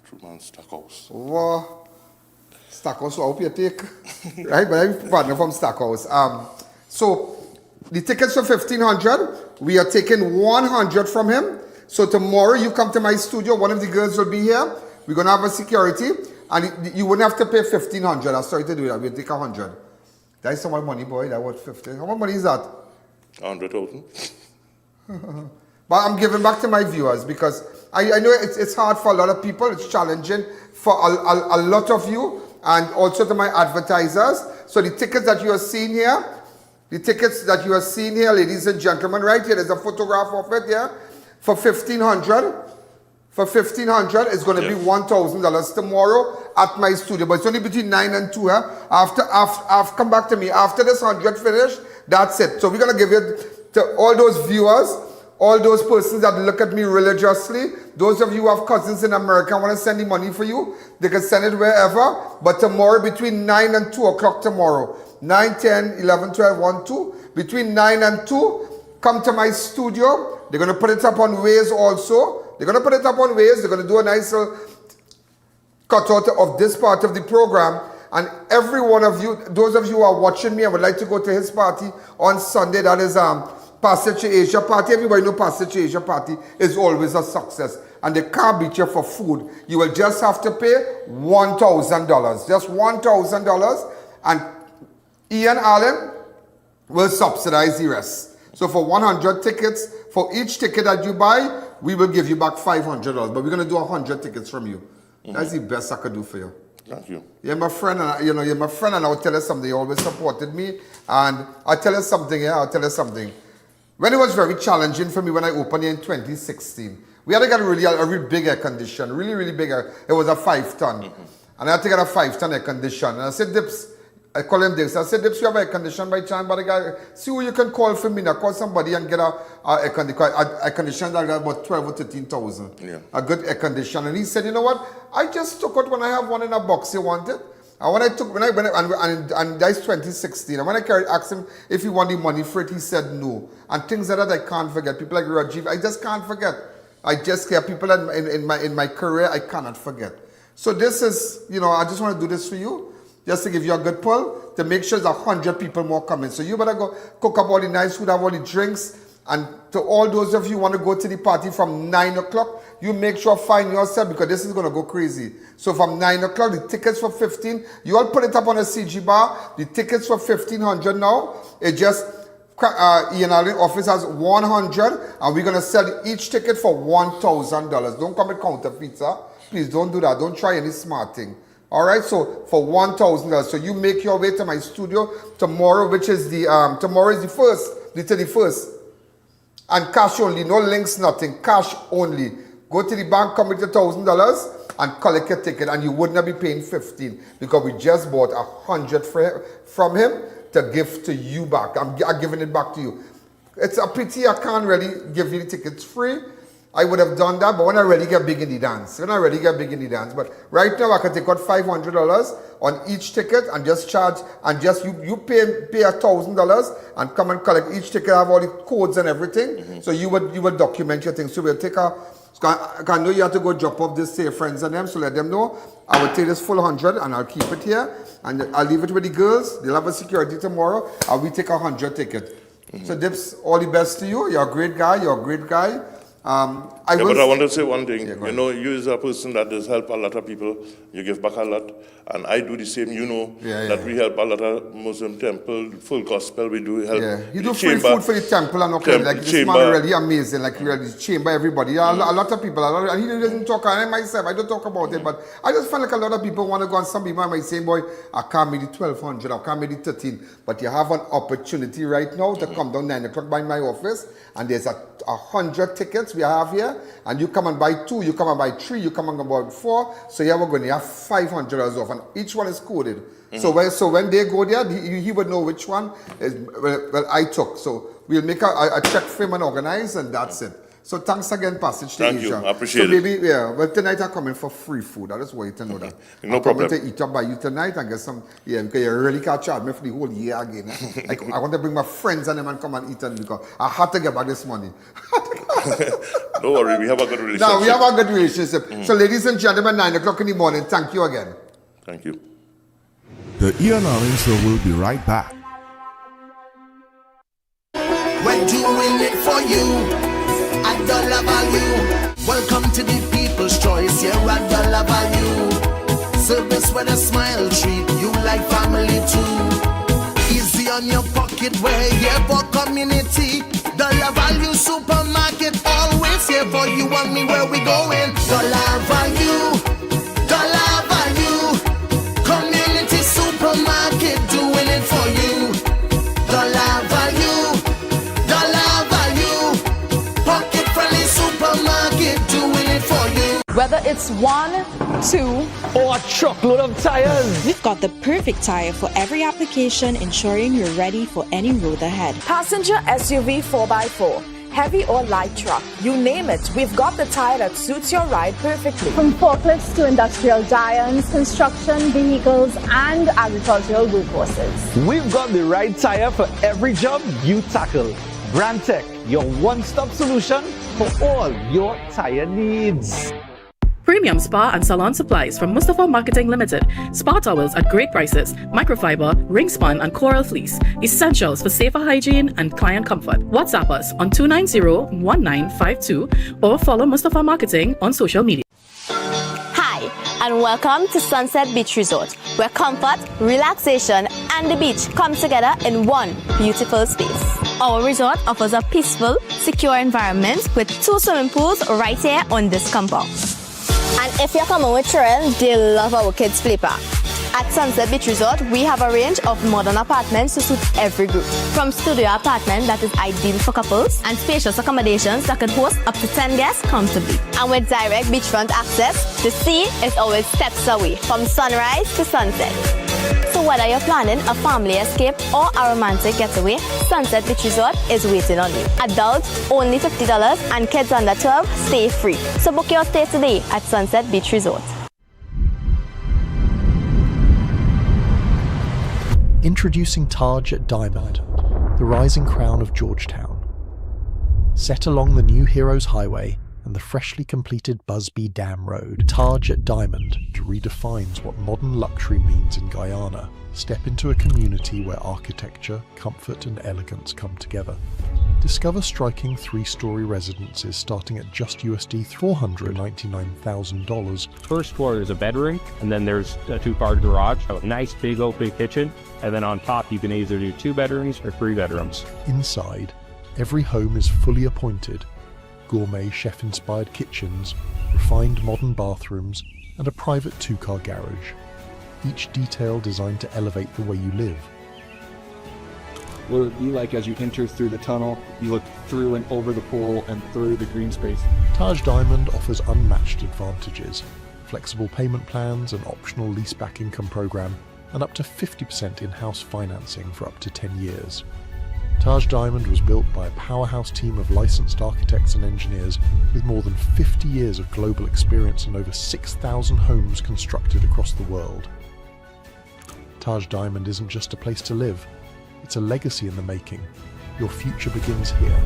True man, Stackhouse. Wow. Stackhouse, I hope you take. Right, but I'm partner from Stackhouse. So, the tickets for 1,500, we are taking 100 from him. So tomorrow you come to my studio, one of the girls will be here. We're going to have a security. And you wouldn't have to pay 1,500. I'm sorry to do that. We'll take 100. That is so much money, boy. That was 50. How much money is that? 100,000. But I'm giving back to my viewers because I know it's hard for a lot of people. It's challenging for a lot of you and also to my advertisers. So the tickets that you are seeing here, ladies and gentlemen, right here, there's a photograph of it here. For 1,500. For 1,500, it's going to be $1,000 tomorrow at my studio. But it's only between 9 and 2. After come back to me. After this 100 finish, that's it. So we're going to give it to all those viewers, all those persons that look at me religiously. Those of you who have cousins in America, I want to send the money for you. They can send it wherever. But tomorrow, between 9 and 2 o'clock tomorrow, 9, 10, 11, 12, 1, 2. Between 9 and 2, come to my studio. They're going to put it up on Waze also. They're going to put it up on Waze. They're going to do a nice little cutout of this part of the program. And every one of you, those of you who are watching me and would like to go to his party on Sunday, that is Passage to Asia party. Everybody know Passage to Asia party is always a success. And they can't beat you for food. You will just have to pay $1,000. Just $1,000. And I.A.N will subsidize the rest. So for 100 tickets, for each ticket that you buy, we will give you back $500. But we're going to do 100 tickets from you. That's the best I could do for you. Thank you. You're my friend, and you're my friend, and I'll tell you something. You always supported me, and I'll tell you something. When it was very challenging for me when I opened here in 2016, we had to get a really big air condition, really big. It was a 5-ton, and I had to get a 5-ton air condition. And I said, Dips, I call him Dips. I said, Dips, you have air condition by chance? But the guy, see who you can call for me now. Call somebody and get a air condition that got about 12 or 13,000. Yeah. A good air condition. And he said, you know what? I just took it when I have one in a box you wanted. And and that's 2016. And when I asked him if he wanted money for it, he said no. And things like that I can't forget. People like Rajiv, I just can't forget. I just care. People in my career, I cannot forget. So this is, I just want to do this for you, just to give you a good pull, to make sure there's 100 people more coming. So you better go cook up all the nice food, have all the drinks. And to all those of you who want to go to the party from 9 o'clock, you make sure find yourself because this is going to go crazy. So from 9 o'clock, the tickets for 15, you all put it up on a CG bar. The tickets for 1,500 now. It just, I.A.N office has 100 and we're going to sell each ticket for $1,000. Don't come with counterfeits, huh? Please don't do that. Don't try any smart thing. All right, so for $1,000. So you make your way to my studio tomorrow, which is tomorrow is the 31st. And cash only, no links, nothing, cash only. Go to the bank, come with $1,000 and collect your ticket, and you would not be paying 15 because we just bought 100 from him to give to you back. I'm giving it back to you. It's a pity I can't really give you the tickets free. I would have done that, but when I really get big in the dance. But right now I can take out $500 on each ticket and just charge, and just you pay $1,000 and come and collect each ticket. I have all the codes and everything. So you would document your things. So we'll take I know you have to go drop off this to your friends and them, so let them know. I will take this full 100 and I'll keep it here. And I'll leave it with the girls. They'll have a security tomorrow. And we take 100 ticket. So Dips, all the best to you. You're a great guy. But I want to say one thing. Yeah, you as a person that does help a lot of people. You give back a lot. And I do the same. That we help a lot of Muslim temple, full gospel. We do help. Yeah, you do free food for the temple and okay. Like this man really amazing. Like really chamber everybody. A lot of people. And he doesn't talk. And myself, I don't talk about it. But I just feel like a lot of people want to go. And some people might say, boy, I can't make the 1,200. I can't make the 13. But you have an opportunity right now to come down 9 o'clock by my office. And there's 100 tickets we have here. And you come and buy 2, you come and buy 3, you come and buy 4. So we're going to have $500 off. And each one is coded. So when they go there, he would know which one I took. So we'll make a check for him and organize, and that's it. So thanks again, Passage to Asia. Thank you, I appreciate it. But tonight I'm coming for free food. I just want you to know that. No problem. I'm coming to eat up by you tonight and get some, because you really can't charge me for the whole year again. I want to bring my friends and them and come and eat and because I had to get back this money. Don't worry, we have a good relationship. No, we have a good relationship. So ladies and gentlemen, 9 o'clock in the morning, thank you again. Thank you. The I.A.N Show will be right back. We're doing it for you at dollar value. Welcome to the People's Choice here at dollar value. service with a smile, treat you like family too. Easy on your pocket, we're here for community. Dollar Value Supermarket, always here for you and me, where we going. Dollar Value, Dollar Value, community supermarket, doing it for you. Dollar Value, Dollar Value, pocket friendly supermarket, doing it for you. Whether it's 1, 2, or a truckload of tires, we've got the perfect tire for every application, ensuring you're ready for any road ahead. Passenger SUV 4x4, heavy or light truck, you name it, we've got the tire that suits your ride perfectly. From forklifts to industrial giants, construction vehicles, and agricultural workhorses, We've got the right tire for every job you tackle. Brandtech, your one-stop solution for all your tire needs. Premium spa and salon supplies from Mustafa Marketing Limited. Spa towels at great prices, microfiber, ring spun, and coral fleece. Essentials for safer hygiene and client comfort. WhatsApp us on 290-1952 or follow Mustafa Marketing on social media. Hi, and welcome to Sunset Beach Resort, where comfort, relaxation, and the beach come together in one beautiful space. Our resort offers a peaceful, secure environment with 2 swimming pools right here on this compound. And if you're coming with children, they love our kids' play park. At Sunset Beach Resort, we have a range of modern apartments to suit every group. From studio apartment that is ideal for couples and spacious accommodations that can host up to 10 guests comfortably. And with direct beachfront access, the sea is always steps away from sunrise to sunset. So whether you're planning a family escape or a romantic getaway, Sunset Beach Resort is waiting on you. Adults only $50 and kids under 12 stay free. So book your stay today at Sunset Beach Resort. Introducing Taj at Diamond, the rising crown of Georgetown. Set along the new Heroes Highway and the freshly completed Busby Dam Road, Taj at Diamond redefines what modern luxury means in Guyana. Step into a community where architecture, comfort, and elegance come together. Discover striking 3-story residences starting at just USD $499,000. First floor there's a bedroom, and then there's a 2-car garage, a nice big open kitchen, and then on top you can either do 2 bedrooms or 3 bedrooms. Inside, every home is fully appointed. Gourmet chef-inspired kitchens, refined modern bathrooms, and a private 2-car garage. Each detail designed to elevate the way you live. What it would be like as you enter through the tunnel, you look through and over the pool and through the green space. Taj Diamond offers unmatched advantages, flexible payment plans, an optional leaseback income program, and up to 50% in-house financing for up to 10 years. Taj Diamond was built by a powerhouse team of licensed architects and engineers with more than 50 years of global experience and over 6,000 homes constructed across the world. Taj Diamond isn't just a place to live, it's a legacy in the making. Your future begins here.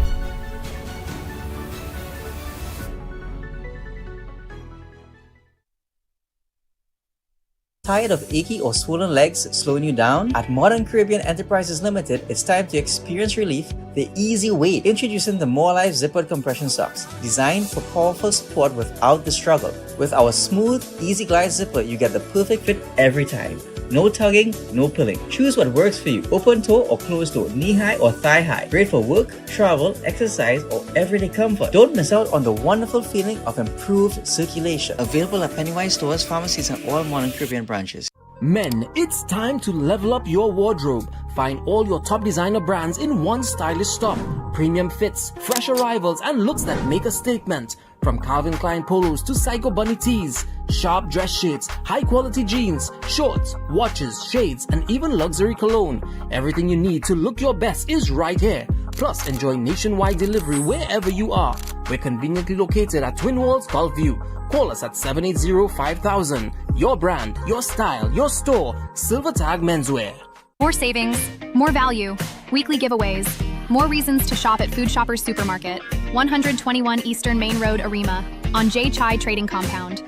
Tired of achy or swollen legs slowing you down? At Modern Caribbean Enterprises Limited, it's time to experience relief the easy way. Introducing the More Life Zippered Compression Socks, designed for powerful support without the struggle. With our smooth, easy glide zipper, you get the perfect fit every time. No tugging, no pulling. Choose what works for you. Open toe or closed toe, knee high or thigh high. Great for work, travel, exercise, or everyday comfort. Don't miss out on the wonderful feeling of improved circulation. Available at Pennywise stores, pharmacies, and all Modern Caribbean branches. Men, it's time to level up your wardrobe. Find all your top designer brands in one stylish stop. Premium fits, fresh arrivals, and looks that make a statement. From Calvin Klein polos to Psycho Bunny tees, sharp dress shades, high-quality jeans, shorts, watches, shades, and even luxury cologne. Everything you need to look your best is right here. Plus, enjoy nationwide delivery wherever you are. We're conveniently located at Twin Walls, Gulfview. Call us at 780-5000. Your brand, your style, your store. Silver Tag Menswear. More savings, more value, weekly giveaways, more reasons to shop at Food Shoppers Supermarket, 121 Eastern Main Road, Arima, on J. Chai Trading Compound.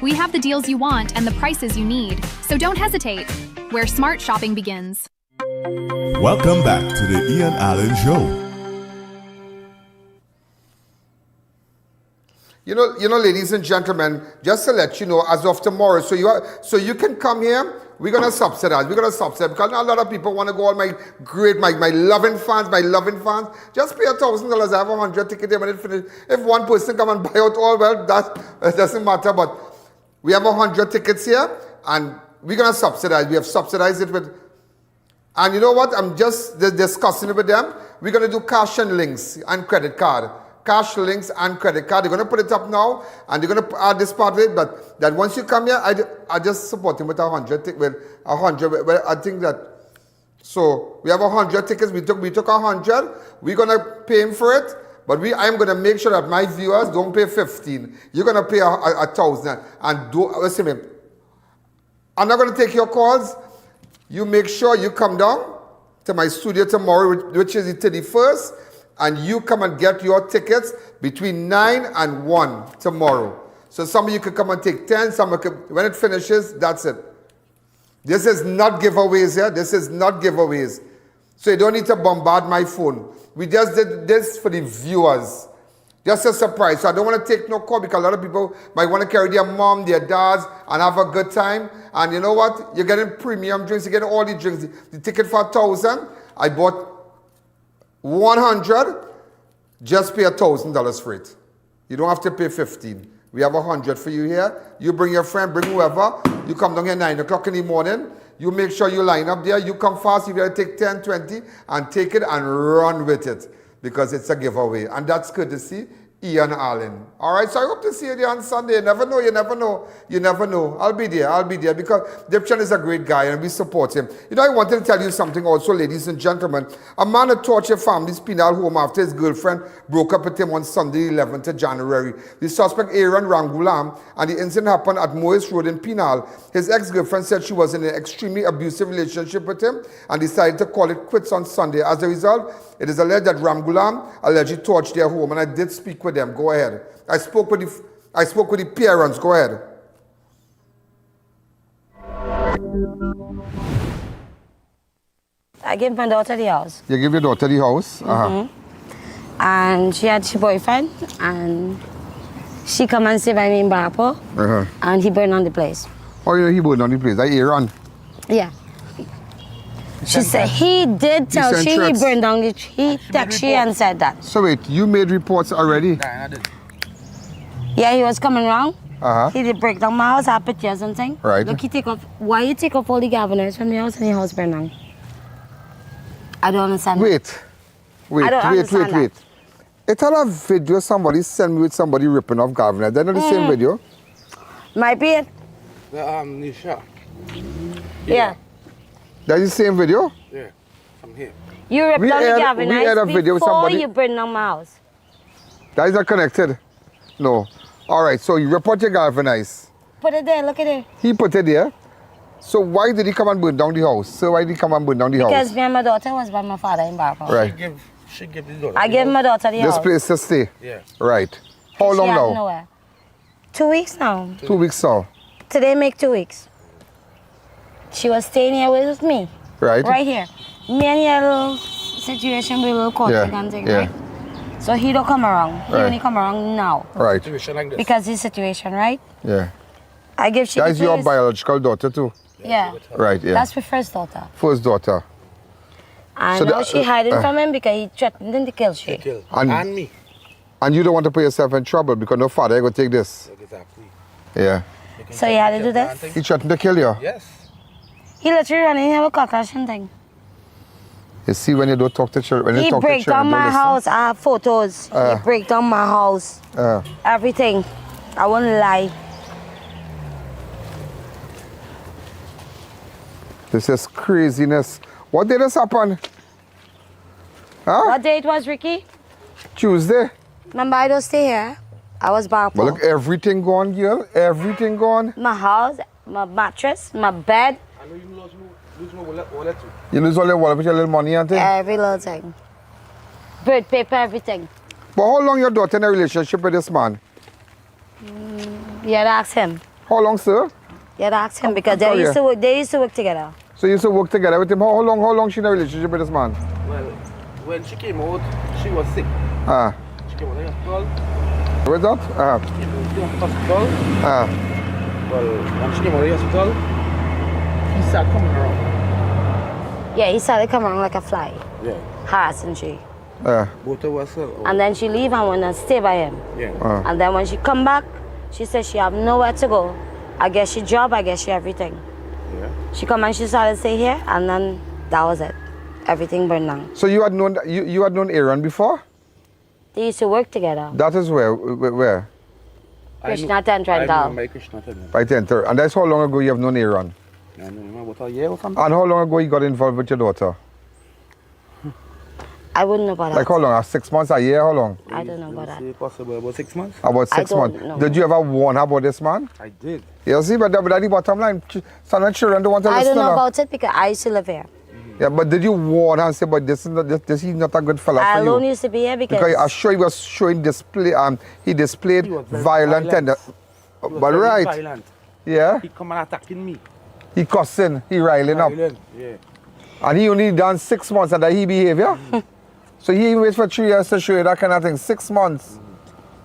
We have the deals you want and the prices you need, so don't hesitate, where smart shopping begins. Welcome back to the Ian Allen Show. You know, ladies and gentlemen, just to let you know, as of tomorrow, so you can come here. We're gonna subsidize. Because a lot of people want to go. All my loving fans, just pay $1,000. I have 100 tickets here when it finishes. If one person come and buy out all, well, it doesn't matter. But we have 100 tickets here, and we're gonna subsidize. We have subsidized it with, and you know what? I'm just discussing it with them. We're gonna do cash and links and credit card. Cash, links, and credit card. They're going to put it up now, and they're going to add this part of it, but that once you come here, I just support him with 100. Well, I think that, so we have 100 tickets. We took 100. We're going to pay him for it, but I'm going to make sure that my viewers don't pay 15. You're going to pay 1,000. And listen to me. I'm not going to take your calls. You make sure you come down to my studio tomorrow, which is the 31st, and you come and get your tickets between 9 and 1 tomorrow. So some of you could come and take 10, when it finishes, that's it. This is not giveaways here. This is not giveaways. So you don't need to bombard my phone. We just did this for the viewers. Just a surprise. So I don't want to take no call because a lot of people might want to carry their mom, their dads, and have a good time. And you know what? You're getting premium drinks. You're getting all the drinks. The ticket for 1,000, I bought 100, just pay $1,000 for it. You don't have to pay 15. We have 100 for you here. You bring your friend, bring whoever. You come down here 9 o'clock in the morning. You make sure you line up there. You come fast. You gotta take 10, 20, and take it and run with it because it's a giveaway. And that's courtesy I.A.N. All right, so I hope to see you there on Sunday. You never know. I'll be there because Dipchan is a great guy and we support him. You know, I wanted to tell you something also, ladies and gentlemen. A man had tortured family's Penal home after his girlfriend broke up with him on Sunday, 11th of January. The suspect, Aaron Ramgoolam, and the incident happened at Mohess Road in Penal. His ex-girlfriend said she was in an extremely abusive relationship with him and decided to call it quits on Sunday. As a result, it is alleged that Ramgoolam allegedly torched their home, and I did speak with them. Go ahead. I spoke with the parents. Go ahead. I gave my daughter the house. You give your daughter the house? And she had her boyfriend, and she come and stay by me in Barapo, and he burned down the place. Oh, yeah, he burned down the place. That Aaron? Yeah. She said he did tell she he burned down the he texted she and said that. So wait, you made reports already? Yeah, he was coming around. He did break down my house, I have pictures and things. Right. Look, he take off. Why you take off all the governors from the house and the house burned down? I don't understand. Wait. It's a video somebody sent me with somebody ripping off governor. They're not the same video? Might be it. Nisha. Yeah. That's the same video? Yeah, I'm here. You ripped down the governor before you burned down my house. That is not connected? No. All right, so you report your galvanize. Put it there, look at it. He put it there? So why did he come and burn down the house? So why did he come and burn down the house? Because me and my daughter was by my father in Barapo. Right. She gave the daughter. I gave my daughter the house. This place to stay? Yeah. Right. How long now? Nowhere. 2 weeks now. 2 weeks now. Today make 2 weeks. She was staying here with me. Right. Right here. Me and your little situation with a little conflict and thing, right? So he don't come around. He only come around now. Right. Because his situation, right? Yeah. I give she That's your biological daughter too? Yeah. Right, yeah. That's my first daughter. First daughter. And so now she hiding from him because he threatened to kill she. And me. And you don't want to put yourself in trouble because no father going to take this. Exactly. Yeah. So you had to do this? He threatened to kill you? Yes. He literally ran in here with cutlass and thing. You see when you don't talk to children, He break down my house. I have photos. He break down my house. Everything. I won't lie. This is craziness. What did this happen? Huh? What day it was, Ricky? Tuesday. Remember, I don't stay here. I was Barapo. But look, everything gone, girl. Everything gone. My house, my mattress, my bed. You lose all your wallet with your little money and thing? Every little thing. Bird paper, everything. But how long your daughter in a relationship with this man? You had to ask him. How long, sir? You had to ask him because they used to work together. So you used to work together with him. How long she in a relationship with this man? Well, when she came out, she was sick. She came out of the hospital. Where's that? Hospital. Well, when she came out of the hospital, he started coming around. Yeah, he started coming around like a fly. Yeah. Harassing she. Both of us. And then she leave and wanna stay by him. Yeah. And then when she come back, she said she have nowhere to go. I guess she job, I guess she everything. Yeah. She come and she started stay here, and then that was it. Everything burned down. So you had known you had known Aaron before? They used to work together. That is where? Krishna and Rental. Right, enter. And that's how long ago you have known Aaron? I know about a year or something. And how long ago you got involved with your daughter? I wouldn't know about that. Like how long? 6 months, a year, how long? I don't know about that. Possible about 6 months. About 6 months. know. Did you ever warn her about this man? I did. You see, but that's the bottom line. Some children don't want to I listen. don't know about it because I used to live here. Yeah, but did you warn her and say, but this is not, this he's not a good fella I for you? alone used to be here because I'm sure he was showing display. He displayed violent tendencies. But very right. Violent. Yeah. He come and attacking me. He cussing. He riling up. Yeah. And he only done 6 months and that he behavior. So he wait for 3 years to show you that kind of thing. 6 months.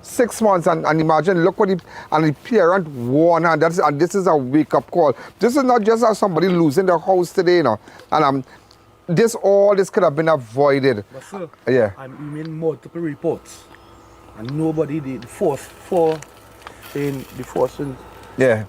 6 months and imagine, look what and the parent warned her. And this is a wake-up call. This is not just somebody losing their house today, you know. And all this could have been avoided. But sir, yeah. we made multiple reports. And nobody did. The force in. Yeah.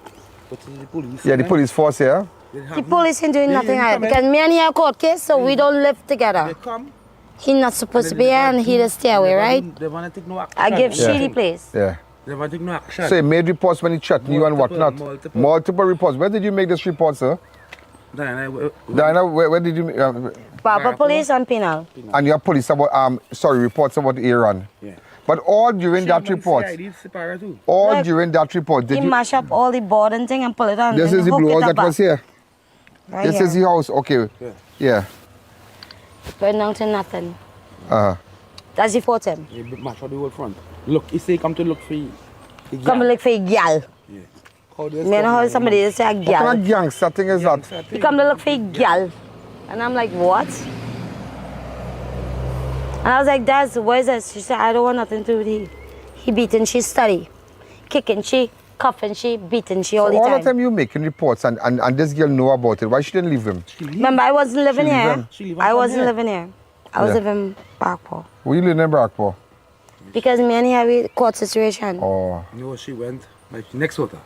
What is the police? Yeah, the police force, yeah. the police ain't doing nothing right because me and he are court case, so we don't live together. They come. He not supposed to be here and he just stay away, right? They want to take no action. I give shady place. Yeah. They want to take no action. So you made reports when he threatened you and whatnot? Multiple reports. Where did you make this report, sir? Diana, where did you make Proper police and penal. And your police about reports about Aaron. Yeah. But all during that report. All during that report, did He you mash up all the board and thing and pull it on. this and is the hook blue it house up that was back. here. Right This here. is the house, okay. Yeah. Burn down to nothing. That's the fort him. He mash up the whole front. Look, he say come to look for you. Come look for a gal. Me know how somebody say a What gal. kind of gangster thing is that? He come to look for a gal. And I'm like, what? And I was like, Dad, what is this? She said, I don't want nothing to do with he. He beating she study. Kicking she, cuffing she, beating she all the All time. the time you making reports and this girl know about it. Why she didn't leave him? Remember, I wasn't living She leave here. him. She leave him I from wasn't here. living here. I was Yeah. living in Barkpaw. Were you living in Brockport? Because me and he have a court situation. Oh. No, she went. Like next daughter.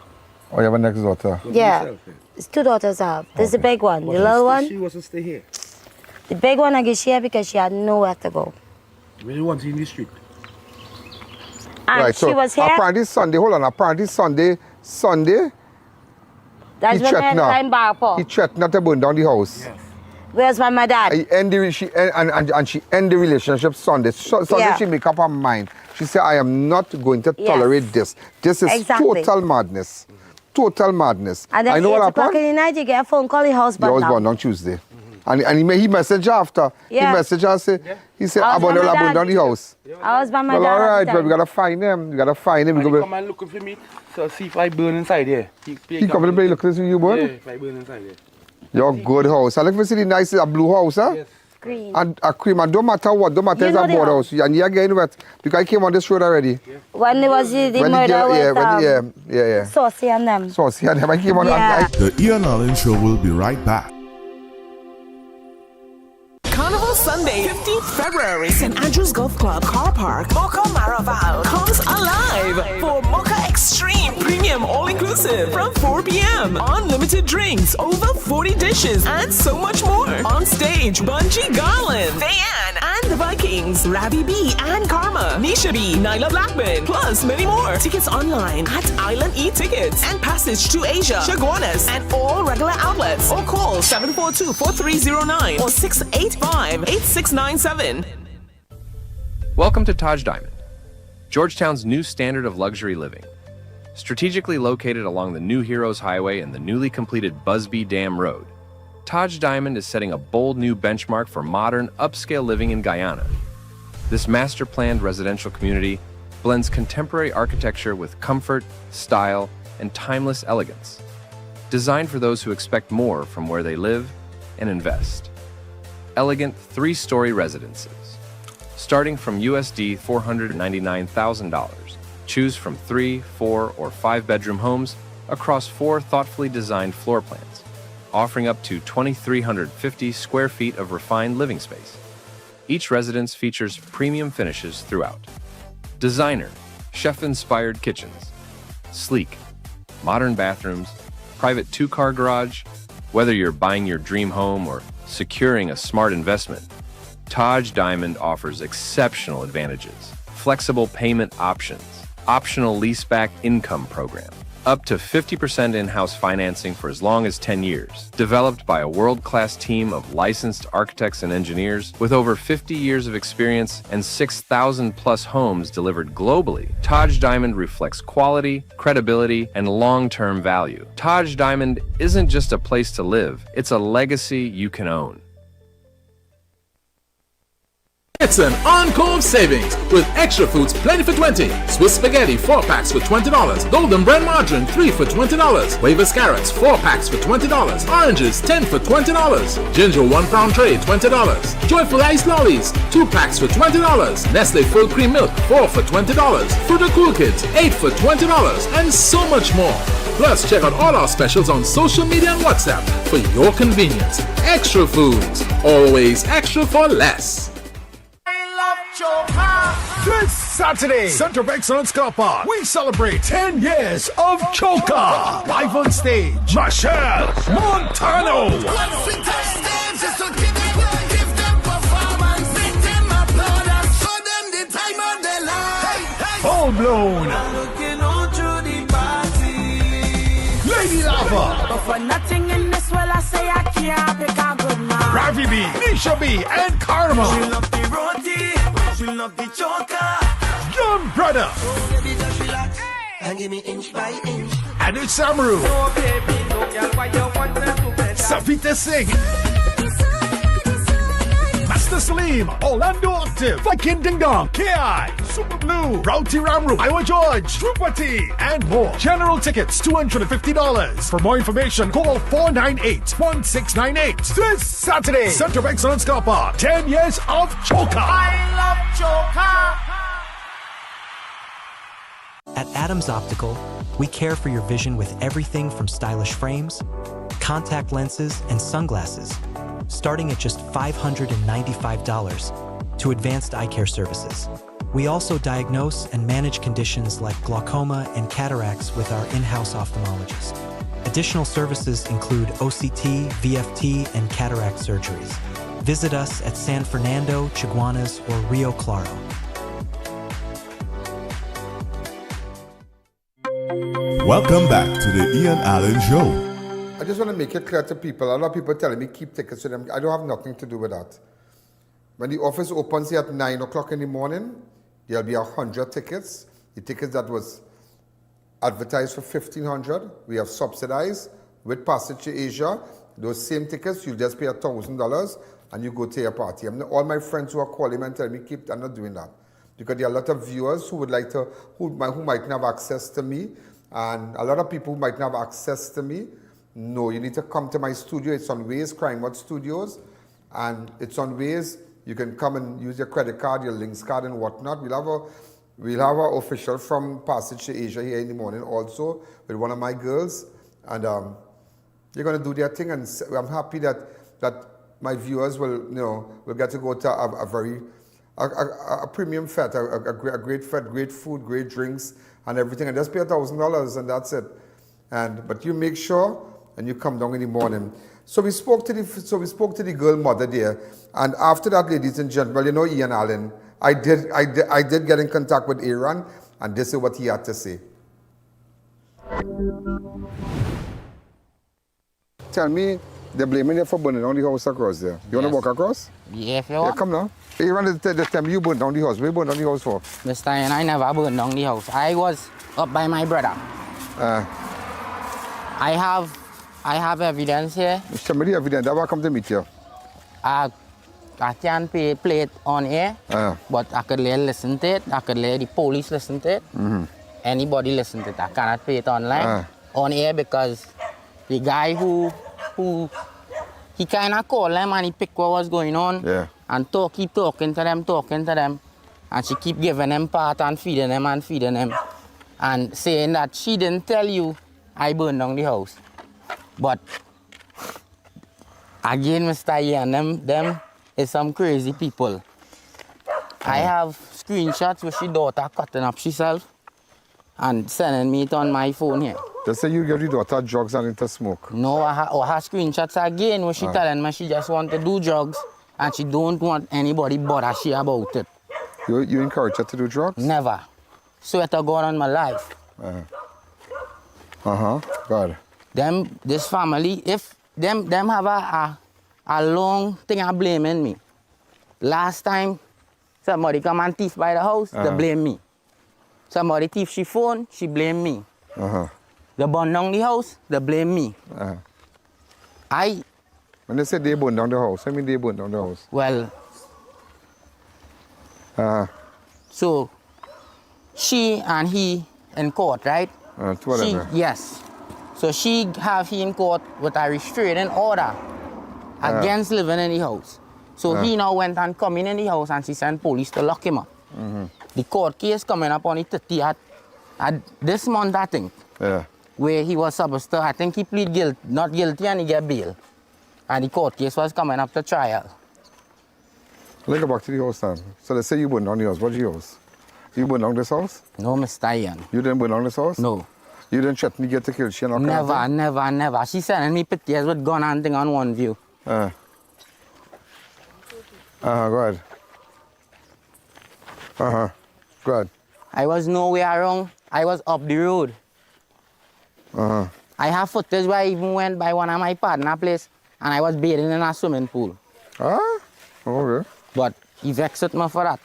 Oh, you have a next daughter? Yeah. It's 2 daughters I have. This is the big one. The little one, She wasn't stay here. the big one I guess she had because she had nowhere to go. Really want in the street. And Right, she so was here. apparently Sunday, hold on, apparently Sunday, That's he when I threatened had her. in Barkpaw. He threatened her to burn down the house. Where's my dad? She end the relationship Sunday. Sunday Yeah. she make up her mind. She said, I am not going to Yes. tolerate this. This is Exactly. total madness. Total madness. And then I know 8 what o'clock in happened. the night, you get a phone call, the house The burned house down. burned on Tuesday. And he messaged her after. Yeah. He messaged her, say, he said, I I'm was going by to my burn down dad. the house. I was by my Well, dad. all at right, the but we time. got to find him. We got to find him. And We he go, come and looking for me. So see if I burn inside here. he come to play look at you, boy. Yeah, if I burn inside here. Your good house. I like to see the nice a blue house, huh? Yes. Green. And a cream. And don't matter what, don't matter You if it's know a the board house. house. And you're getting wet. Because I came on this road already. When it was the When murder girl- with yeah. Saucy and them. So see, and I came on. Yeah. The Ian Allen Show will be right back. Carnival Sunday, 15th February, St. Andrews Golf Club, Car Park, Mocha Maraval comes alive for Mocha Extreme Premium All-Inclusive from 4 p.m. Unlimited drinks, over 40 dishes, and so much more. On stage, Bungie Garland, Diane, and the Vikings, Ravi B and Karma, Nisha B, Nyla Blackman, plus many more. Tickets online at Island E-Tickets and passage to Asia, Chaguanas, and all regular outlets. Or call 742-4309 or 685-8697. Welcome to Taj Diamond, Georgetown's new standard of luxury living. Strategically located along the New Heroes Highway and the newly completed Busby Dam Road, Taj Diamond is setting a bold new benchmark for modern, upscale living in Guyana. This master-planned residential community blends contemporary architecture with comfort, style, and timeless elegance. Designed for those who expect more from where they live and invest. Elegant 3-story residences, starting from USD $499,000, Choose from 3, 4, or 5-bedroom homes across 4 thoughtfully designed floor plans, offering up to 2,350 square feet of refined living space. Each residence features premium finishes throughout. Designer, chef-inspired kitchens, sleek, modern bathrooms, private 2-car garage. Whether you're buying your dream home or securing a smart investment, Taj Diamond offers exceptional advantages. Flexible payment options, optional leaseback income program, up to 50% in-house financing for as long as 10 years. Developed by a world-class team of licensed architects and engineers with over 50 years of experience and 6,000-plus homes delivered globally, Taj Diamond reflects quality, credibility, and long-term value. Taj Diamond isn't just a place to live, it's a legacy you can own. It's an encore savings with Extra Foods Plenty for 20. Swiss spaghetti 4 packs for $20. Golden bread margarine 3 for $20. Wavers carrots 4 packs for $20. Oranges 10 for $20. Ginger 1 pound tray $20. Joyful Ice Lollies 2 packs for $20. Nestle Full Cream Milk 4 for $20. Fruit Cool Kids 8 for $20, and so much more. Plus, check out all our specials on social media and WhatsApp for your convenience. Extra Foods, always extra for less. This Saturday, Center of Excellence Car Park, we celebrate 10 years of Choka. Live on stage, Michelle Montano. Full blown. Lady Lava. But for nothing in this world, I say I can't pick a good man. Ravi B, Nisha B, and Karma. She love the roti, she love the choka. Young brother. Oh, baby, just relax and give me inch by inch. And it's Samru. No, baby, no, girl, why you want me to better? Savita Singh. Master Salim, Orlando Octave, Viking Ding Dong, K.I., Super Blue, Rowty Ramru, Iowa George, Trupati, and more. General tickets, $250. For more information, call 498-1698. This Saturday, Center of Excellence Car Park, 10 years of Choka. I love choka. At Adams Optical, we care for your vision with everything from stylish frames, contact lenses, and sunglasses, starting at just $595, to advanced eye care services. We also diagnose and manage conditions like glaucoma and cataracts with our in-house ophthalmologist. Additional services include OCT, VFT, and cataract surgeries. Visit us at San Fernando, Chaguanas, or Rio Claro. Welcome back to the I.A.N Show. I just want to make it clear to people. A lot of people telling me keep tickets to them. I don't have nothing to do with that. When the office opens here at 9 o'clock in the morning, there'll be 100 tickets. The tickets that was advertised for $1,500, we have subsidized with passage to Asia. Those same tickets, you just pay $1,000 and you go to your party. All my friends who are calling me and telling me I'm not doing that. Because there are a lot of viewers who would like to, who might not have access to me, and a lot of people who might not have access to me. No, you need to come to my studio. It's on Waze, Crime Watch Studios, and it's on Waze. You can come and use your credit card, your links card, and whatnot. We'll have our official from Passage to Asia here in the morning also with one of my girls, and they're going to do their thing. And I'm happy that my viewers will get to go to a premium fete, a great fete, great food, great drinks, and everything, and just pay $1,000, and that's it. But you make sure and you come down in the morning. So we spoke to the girl mother there, and after that, ladies and gentlemen, Ian Allen, I did get in contact with Aaron, and this is what he had to say. Tell me, they're blaming you for burning down the house across there. You want to walk across? Yes, you want. Yeah, come now. Aaron, the time you burned down the house. Where you burned down the house for? This time I never burned down the house. I was up by my brother. I have evidence here. Show me the evidence. I will come to meet you. I can't play it on air, but I could listen to it. I could let the police listen to it. Anybody listen to it. I cannot play it online on air because the guy who he kind of called them and he picked what was going on and keep talking to them, and she keep giving them part and feeding them. and saying that she didn't tell you I burned down the house. But again, Mr. Ian, them is some crazy people. I have screenshots with she daughter cutting up herself and sending me it on my phone here. They say you give your daughter drugs and into smoke. No, I have screenshots again where she telling me she just want to do drugs and she don't want anybody bother she about it. You encourage her to do drugs? Never. Swear to God on my life. God. This family, if them have a long thing of blaming me. Last time somebody come and thief by the house, they blame me. Somebody thief she phone, she blame me. They burn down the house, they blame me. When they say they burn down the house, I mean they burn down the house. Well, so she and he in court, right? Yes. So she have he in court with a restraining order against living in the house. So he now went and come in the house and she sent police to lock him up. The court case coming up on the 30th at this month, I think. Where he was supposed to, I think he plead not guilty and he get bail. And the court case was coming up to trial. Let's go back to the house then. So they say you burned down the house. What's your house? You burned down this house? No, Mr. Ian. You didn't burn down this house? No. You didn't threaten to get to kill she? Never. She sending me pictures with gun and thing on one view. Go ahead. Go ahead. I was nowhere wrong. I was up the road. I have footage where I even went by one of my partner place and I was bathing in a swimming pool. Okay. But he vexed me for that.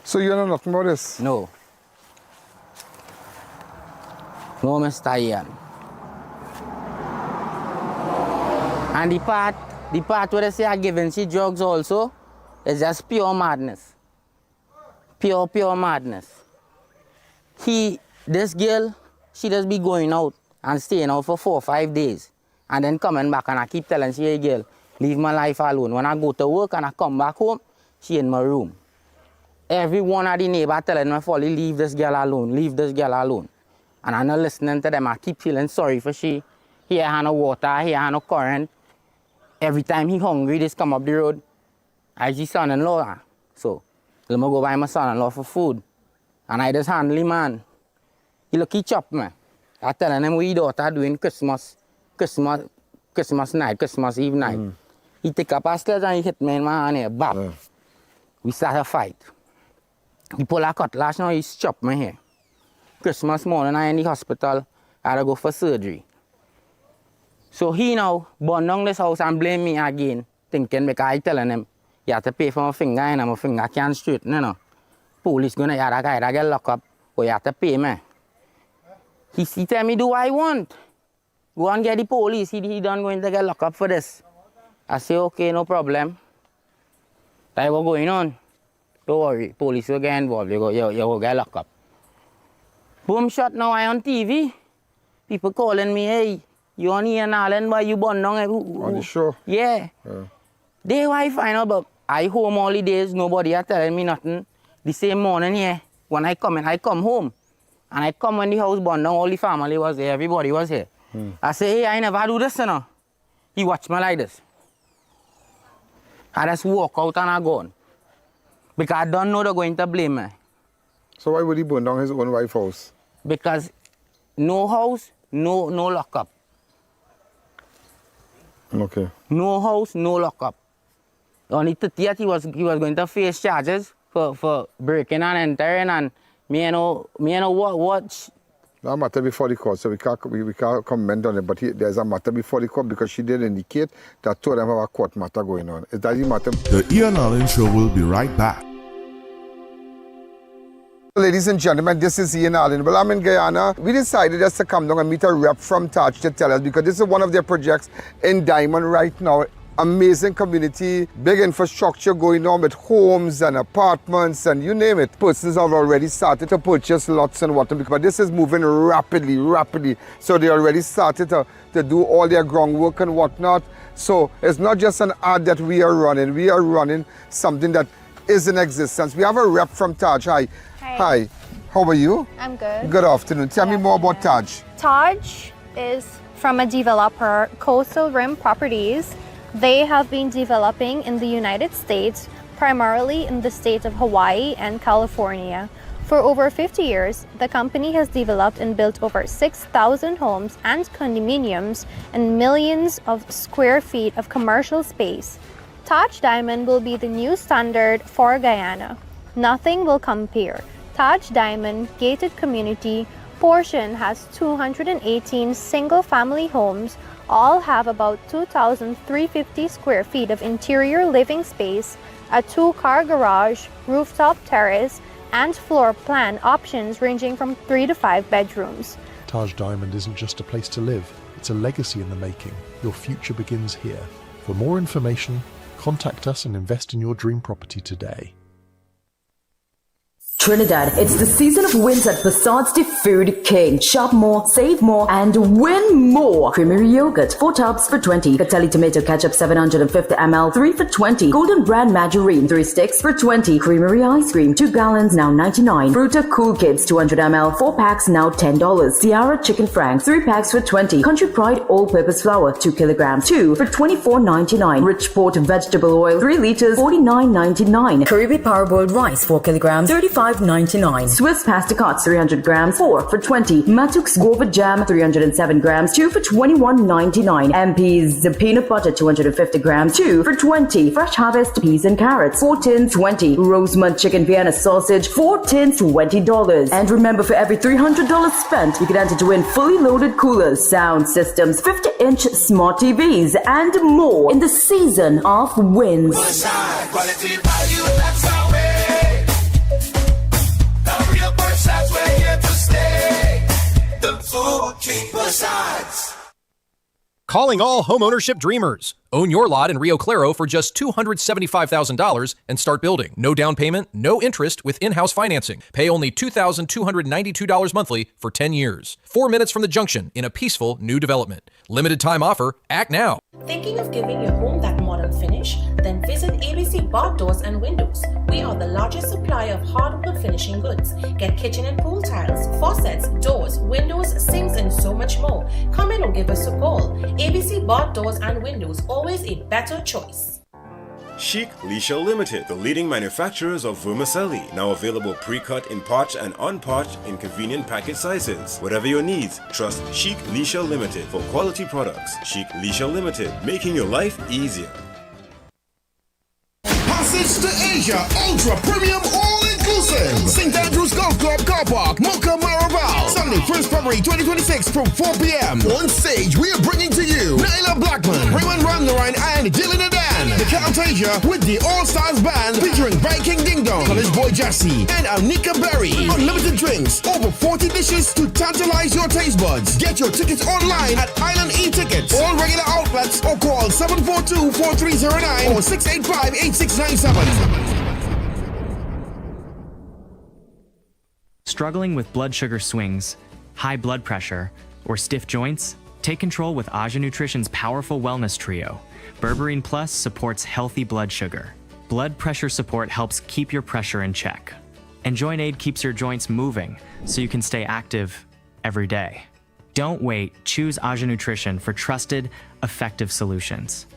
So you know nothing about this? No. No, Mr. Ian. And the part where they say I'm giving she drugs also is just pure madness. Pure madness. This girl, she just be going out and staying out for 4 or 5 days and then coming back and I keep telling she, hey girl, leave my life alone. When I go to work and I come back home, she in my room. Every one of the neighbors telling me, Folly, leave this girl alone, leave this girl alone. And I'm not listening to them. I keep feeling sorry for she. Here I have no water, here I have no current. Every time he hungry, just come up the road. I see son-in-law. So, let me go buy my son-in-law for food. And I just handle him, man. He chop me. I telling him what his daughter doing Christmas night, Christmas Eve night. He take up a sledge and he hit me in my hand here, bap. We start a fight. He pull a cutlass now, he chop me here. Christmas morning, I in the hospital. I had to go for surgery. So he now burn down this house and blame me again, thinking because I telling him, you have to pay for my finger and my finger can't straighten, you know. Police gonna have that guy that get locked up, but you have to pay me. He tell me, do what I want. Go and get the police, he done going to get locked up for this. I say, okay, no problem. That's what's going on. Don't worry, police will get involved, you go get locked up. Boom shot now, I on TV. People calling me, hey, you on I.A.N, why you born down? On the show? Yeah. They why find out, but I home all the days, nobody are telling me nothing. The same morning here, when I come home. And I come when the house burned down, all the family was there, everybody was here. I say, hey, I never do this, you know. He watch me like this. I just walk out and I gone. Because I don't know they're going to blame me. So why would he burn down his own wife's house? Because no house, no lockup. Okay. No house, no lockup. On the 30th, he was going to face charges for breaking and entering, and me know what. That matter before the court, so we can't comment on it, but there's a matter before the court because she did indicate that two of them have a court matter going on. Is that the matter? The Ian Allen Show will be right back. Ladies and gentlemen, this is Ian. Well, I'm in Guyana. We decided just to come down and meet a rep from Taj to tell us, because this is one of their projects in Diamond right now. Amazing community, big infrastructure going on with homes and apartments and you name it. Persons have already started to purchase lots and whatnot, but this is moving rapidly. So they already started to do all their groundwork and whatnot. So it's not just an ad that we are running something that is in existence. We have a rep from Taj. Hi. Hi. How are you? I'm good. Good afternoon. Tell me more about Taj. Taj is from a developer, Coastal Rim Properties. They have been developing in the United States, primarily in the states of Hawaii and California. For over 50 years, the company has developed and built over 6,000 homes and condominiums and millions of square feet of commercial space. Taj Diamond will be the new standard for Guyana. Nothing will compare. Taj Diamond Gated Community portion has 218 single-family homes. All have about 2,350 square feet of interior living space, a 2-car garage, rooftop terrace, and floor plan options ranging from 3 to 5 bedrooms. Taj Diamond isn't just a place to live, it's a legacy in the making. Your future begins here. For more information, contact us and invest in your dream property today. Trinidad, it's the season of wins at Facades de Food King. Shop more, save more, and win more. Creamery yogurt, 4 tubs for 20. Catelli tomato ketchup, 750 ml, 3 for 20. Golden brand margarine, 3 sticks for 20. Creamery ice cream, 2 gallons, now 99. Fruta Cool Kids, 200 ml, 4 packs, now $10. Sierra Chicken Franks, 3 packs for 20. Country Pride all-purpose flour, 2 kilograms, 2 for $24.99. Richport vegetable oil, 3 liters, $49.99. Caribbean Parboiled rice, 4 kilograms, $35.99. Swiss pasta cuts 300 grams, 4 for 20. Matux guava jam 307 grams, 2 for $21.99. MP's peanut butter 250 grams, 2 for 20. Fresh harvest peas and carrots 4 tins, 20. Rosemont chicken Vienna sausage 4 tins, $20. And remember, for every $300 spent, you can enter to win fully loaded coolers, sound systems, 50-inch smart TVs, and more in the season of wins. Quality value, that's our way. We're here to stay. The Food King Facades. Calling all homeownership dreamers. Own your lot in Rio Claro for just $275,000 and start building. No down payment, no interest with in-house financing. Pay only $2,292 monthly for 10 years. 4 minutes from the junction in a peaceful new development. Limited time offer. Act now. Thinking of giving your home that modern finish? Then visit ABC Bar Doors and Windows. We are the largest supplier of hardwood finishing goods. Get kitchen and pool tiles, faucets, doors, windows, sinks, and so much more. Come in or give us a call. ABC Bar Doors and Windows, always a better choice. Chic Leisure Limited, the leading manufacturers of vermicelli, now available pre-cut in pot and unpot in convenient packet sizes. Whatever your needs, trust Chic Leisure Limited for quality products. Chic Leisure Limited, making your life easier. Passage to Asia, ultra premium all-inclusive. St. Andrews Golf Club Car Park, Mocha Marabal. Sunday, 1st February 2026 from 4 p.m. On stage, we are bringing to you Naila Blackman, Raymond Ramgoolam, and Dylan Adan. The Count with the All-Stars Band featuring Viking Ding Dong, College Boy Jassy, and Alnika Berry. Unlimited drinks, over 40 dishes to tantalize your taste buds. Get your tickets online at Island E-Tickets, all regular outlets, or call 742-4309 or 685-8697. Struggling with blood sugar swings, high blood pressure, or stiff joints? Take control with Aja Nutrition's powerful wellness trio. Berberine Plus supports healthy blood sugar. Blood pressure support helps keep your pressure in check. And Joint Aid keeps your joints moving so you can stay active every day. Don't wait, choose Aja Nutrition for trusted, effective solutions.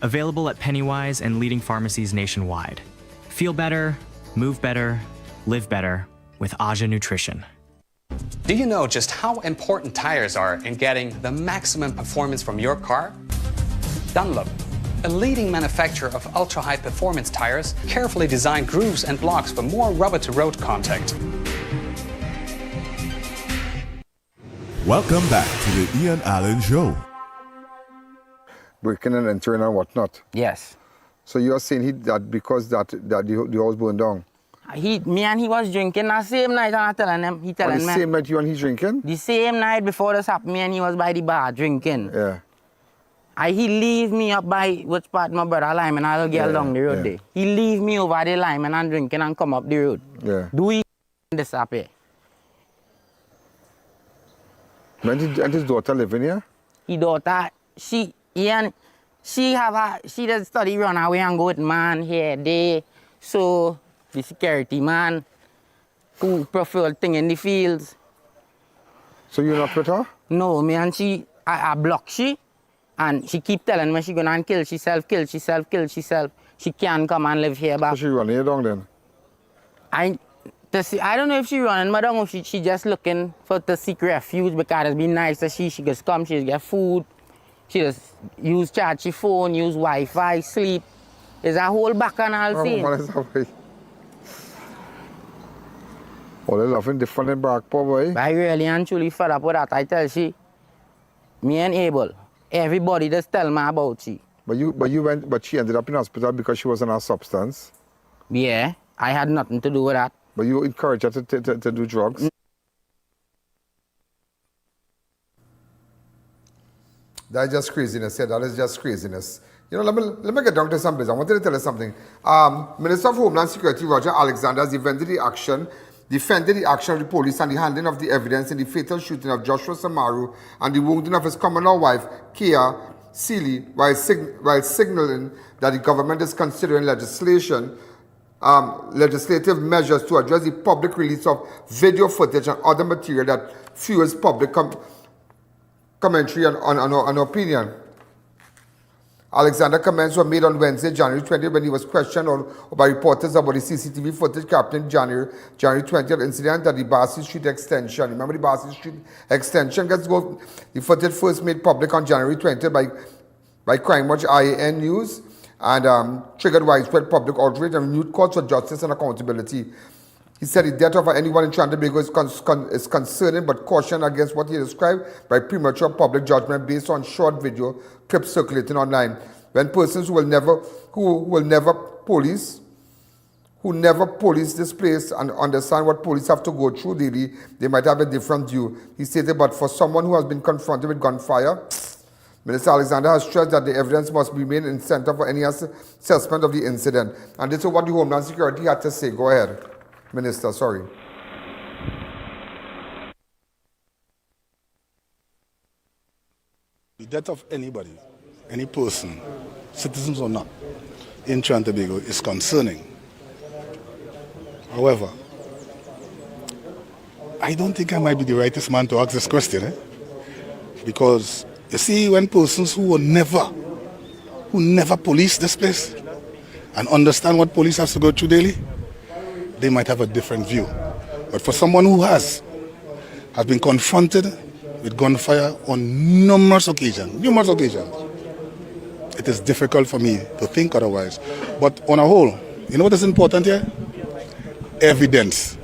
Available at Pennywise and leading pharmacies nationwide. Feel better, move better, live better with Aja Nutrition. Do you know just how important tires are in getting the maximum performance from your car? Dunlop, a leading manufacturer of ultra-high performance tires, carefully designed grooves and blocks for more rubber-to-road contact. Welcome back to the I.A.N Show. Breaking and entering and whatnot. Yes. So you are saying that because the house burned down? Me and he was drinking that same night, and I telling him, he telling me. The same night you and he drinking? The same night before this happened, me and he was by the bar drinking. Yeah. He leave me up by which part my brother Lyman, I'll get along the road there. He leave me over the Lyman and drinking and come up the road. Yeah. Do he this up here? And his daughter living here? His daughter, she does study run away and go with man here, there. So the security man, who prefer thing in the fields. So you're not with her? No, me and she, I block she, and she keep telling me she gonna and kill herself. She can't come and live here back. So she running here down then? I don't know if she running, but I don't know if she just looking for to seek refuge because it's been nice that she just come, she just get food, she just use charge she phone, use Wi-Fi, sleep. There's a whole bacchanal scene. Oh, they're loving different in Brockport, boy. I really and truly fed up with that. I tell she, me and Abel, everybody just tell me about she. But she ended up in hospital because she was on a substance. Yeah, I had nothing to do with that. But you encouraged her to do drugs? That's just craziness. Yeah, that is just craziness. You know, let me get down to some business. I wanted to tell you something. Minister of Homeland Security Roger Alexander has defended the action of the police and the handling of the evidence in the fatal shooting of Joshua Samaru and the wounding of his common-law wife, Kia Seeley, while signaling that the government is considering legislative measures to address the public release of video footage and other material that fuels public commentary and opinion. Alexander's comments were made on Wednesday, January 20th, when he was questioned by reporters about the CCTV footage captured January 20th incident at the Bassey Street extension. Remember the Bassey Street extension? The footage first made public on January 20th by Crime Watch I.A.N. News and triggered widespread public outrage and renewed calls for justice and accountability. He said the death of anyone in Trinidad is concerning, but cautioned against what he described by premature public judgment based on short video clips circulating online. When persons who never police this place and understand what police have to go through daily, they might have a different view. He stated, but for someone who has been confronted with gunfire, Minister Alexander has stressed that the evidence must remain in center for any assessment of the incident. And this is what the Homeland Security had to say. Go ahead, Minister, sorry. The death of anybody, any person, citizens or not, in Trinidad and Tobago is concerning. However, I don't think I might be the rightest man to ask this question, because you see, when persons who never police this place and understand what police has to go through daily, they might have a different view. But for someone who has been confronted with gunfire on numerous occasions, it is difficult for me to think otherwise. But on a whole, you know what is important here? Evidence.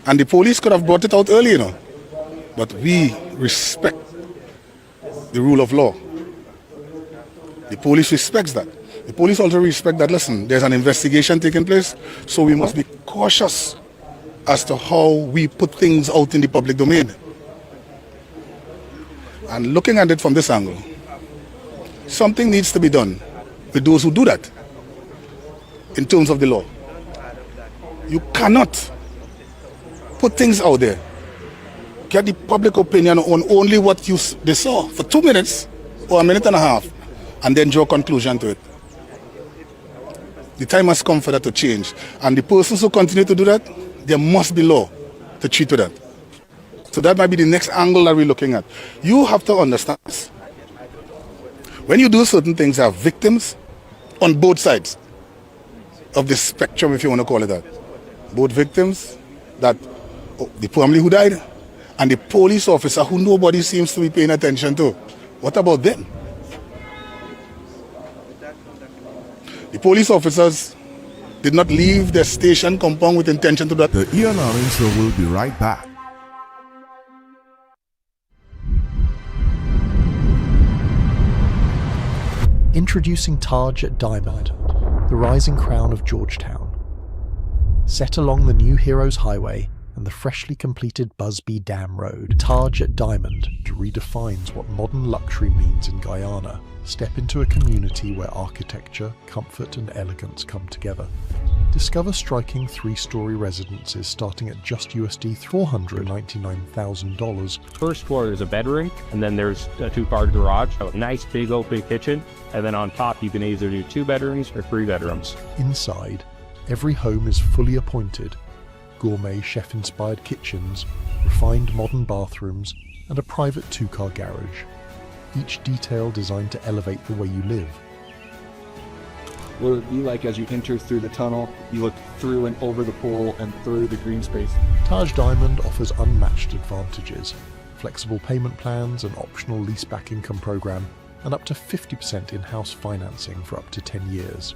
And the police could have brought it out early, but we respect the rule of law. The police respects that. The police also respect that, listen, there's an investigation taking place, so we must be cautious as to how we put things out in the public domain. And looking at it from this angle, something needs to be done with those who do that in terms of the law. You cannot put things out there, get the public opinion on only what they saw for 2 minutes or a minute and a half, and then draw a conclusion to it. The time has come for that to change. And the persons who continue to do that, there must be law to treat with that. So that might be the next angle that we're looking at. You have to understand this. When you do certain things, there are victims on both sides of the spectrum, if you want to call it that. Both victims, the family who died, and the police officer who nobody seems to be paying attention to. What about them? The police officers did not leave their station compound with intention to do that. The Ian Allen Show will be right back. Introducing Taj at Diamond, the rising crown of Georgetown. Set along the new Heroes Highway and the freshly completed Busby Dam Road, Taj at Diamond redefines what modern luxury means in Guyana. Step into a community where architecture, comfort and elegance come together. Discover striking 3-story residences starting at just USD $499,000. First floor is a bedroom, and then there's a 2-car garage, a nice big open kitchen, and then on top you can either do 2 bedrooms or 3 bedrooms. Inside, Every home is fully appointed, gourmet chef-inspired kitchens, refined modern bathrooms, and a private two-car garage, each detail designed to elevate the way you live. Will it be like as you enter through the tunnel, you look through and over the pool and through the green space? Taj Diamond offers unmatched advantages, flexible payment plans, an optional leaseback income program, and up to 50% in-house financing for up to 10 years.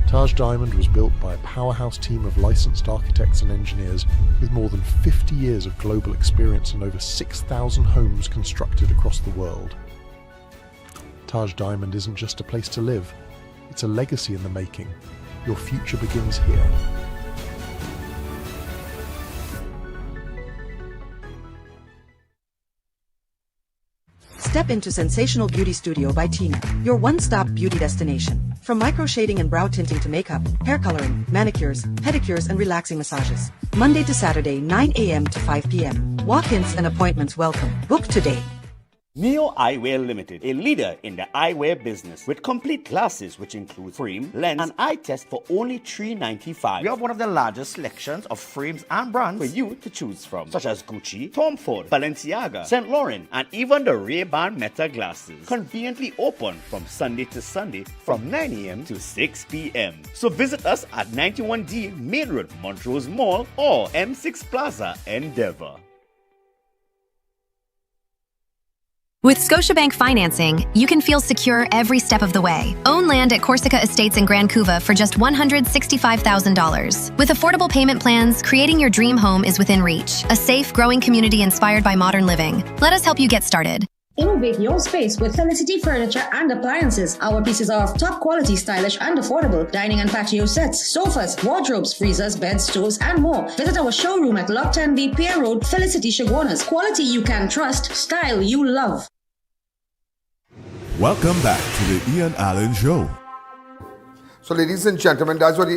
Taj Diamond was built by a powerhouse team of licensed architects and engineers with more than 50 years of global experience and over 6,000 homes constructed across the world. Taj Diamond isn't just a place to live, it's a legacy in the making. Your future begins here. Step into Sensational Beauty Studio by Tina, your one-stop beauty destination. From micro shading and brow tinting to makeup, hair coloring, manicures, pedicures, and relaxing massages. Monday to Saturday, 9 a.m. to 5 p.m. Walk-ins and appointments welcome. Book today. Neo Eyewear Limited, a leader in the eyewear business with complete glasses which include frame, lens, and eye test for only $3.95. We have one of the largest selections of frames and brands for you to choose from, such as Gucci, Tom Ford, Balenciaga, St. Laurent, and even the Ray-Ban Meta glasses. Conveniently open from Sunday to Sunday from 9 a.m. to 6 p.m. So visit us at 91D Main Road, Montrose Mall, or M6 Plaza, Endeavour. With Scotiabank financing, you can feel secure every step of the way. Own land at Corsica Estates in Grand Couva for just $165,000. With affordable payment plans, creating your dream home is within reach. A safe, growing community inspired by modern living. Let us help you get started. Innovate your space with Felicity Furniture and Appliances. Our pieces are of top quality, stylish and affordable. Dining and patio sets, sofas, wardrobes, freezers, beds, stoves and more. Visit our showroom at Lot 10B Pier Road, Felicity Chaguanas. Quality you can trust, style you love. Welcome back to the Ian Allen Show. So, ladies and gentlemen, that's what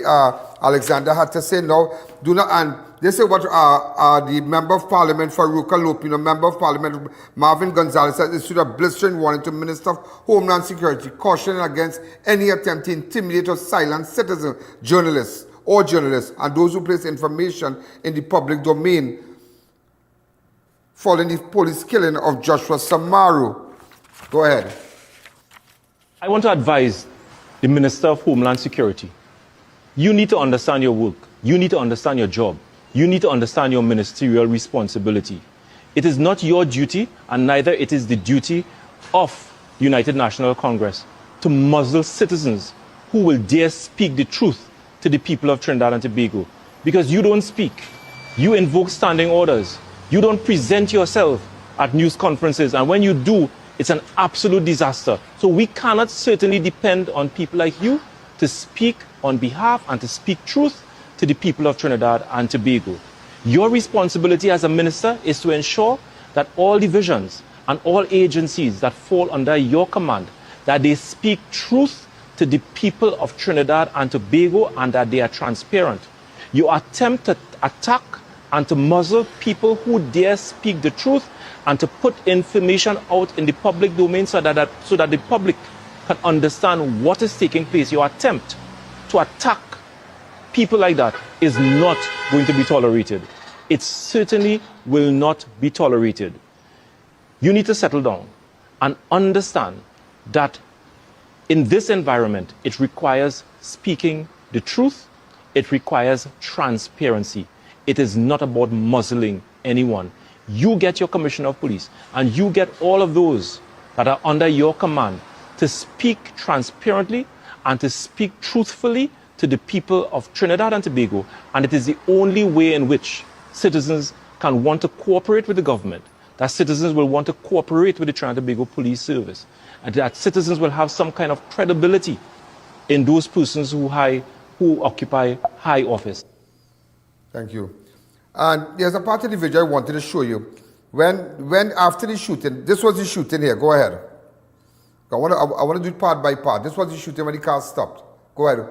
Alexander had to say. Now, do not, and this is what the Member of Parliament Faruqa Lopino, Member of Parliament Marvin Gonzalez has issued a blistering warning to Minister of Homeland Security, cautioning against any attempt to intimidate or silence citizens, journalists, and those who place information in the public domain following the police killing of Joshua Samaru. Go ahead. I want to advise the Minister of Homeland Security. You need to understand your work. You need to understand your job. You need to understand your ministerial responsibility. It is not your duty, and neither it is the duty of the United National Congress to muzzle citizens who will dare speak the truth to the people of Trinidad and Tobago. Because you don't speak. You invoke standing orders. You don't present yourself at news conferences, and when you do, it's an absolute disaster. So we cannot certainly depend on people like you to speak on behalf and to speak truth to the people of Trinidad and Tobago. Your responsibility as a minister is to ensure that all divisions and all agencies that fall under your command, that they speak truth to the people of Trinidad and Tobago and that they are transparent. Your attempt to attack and to muzzle people who dare speak the truth and to put information out in the public domain so that the public can understand what is taking place. Your attempt to attack people like that is not going to be tolerated. It certainly will not be tolerated. You need to settle down and understand that in this environment, it requires speaking the truth. It requires transparency. It is not about muzzling anyone. You get your Commissioner of Police and you get all of those that are under your command to speak transparently and to speak truthfully to the people of Trinidad and Tobago. And it is the only way in which citizens can want to cooperate with the government, that citizens will want to cooperate with the Trinidad and Tobago Police Service, and that citizens will have some kind of credibility in those persons who occupy high office. Thank you. And there's a part of the video I wanted to show you. When after the shooting, this was the shooting here. Go ahead. I want to do it part by part. This was the shooting when the car stopped. Go ahead.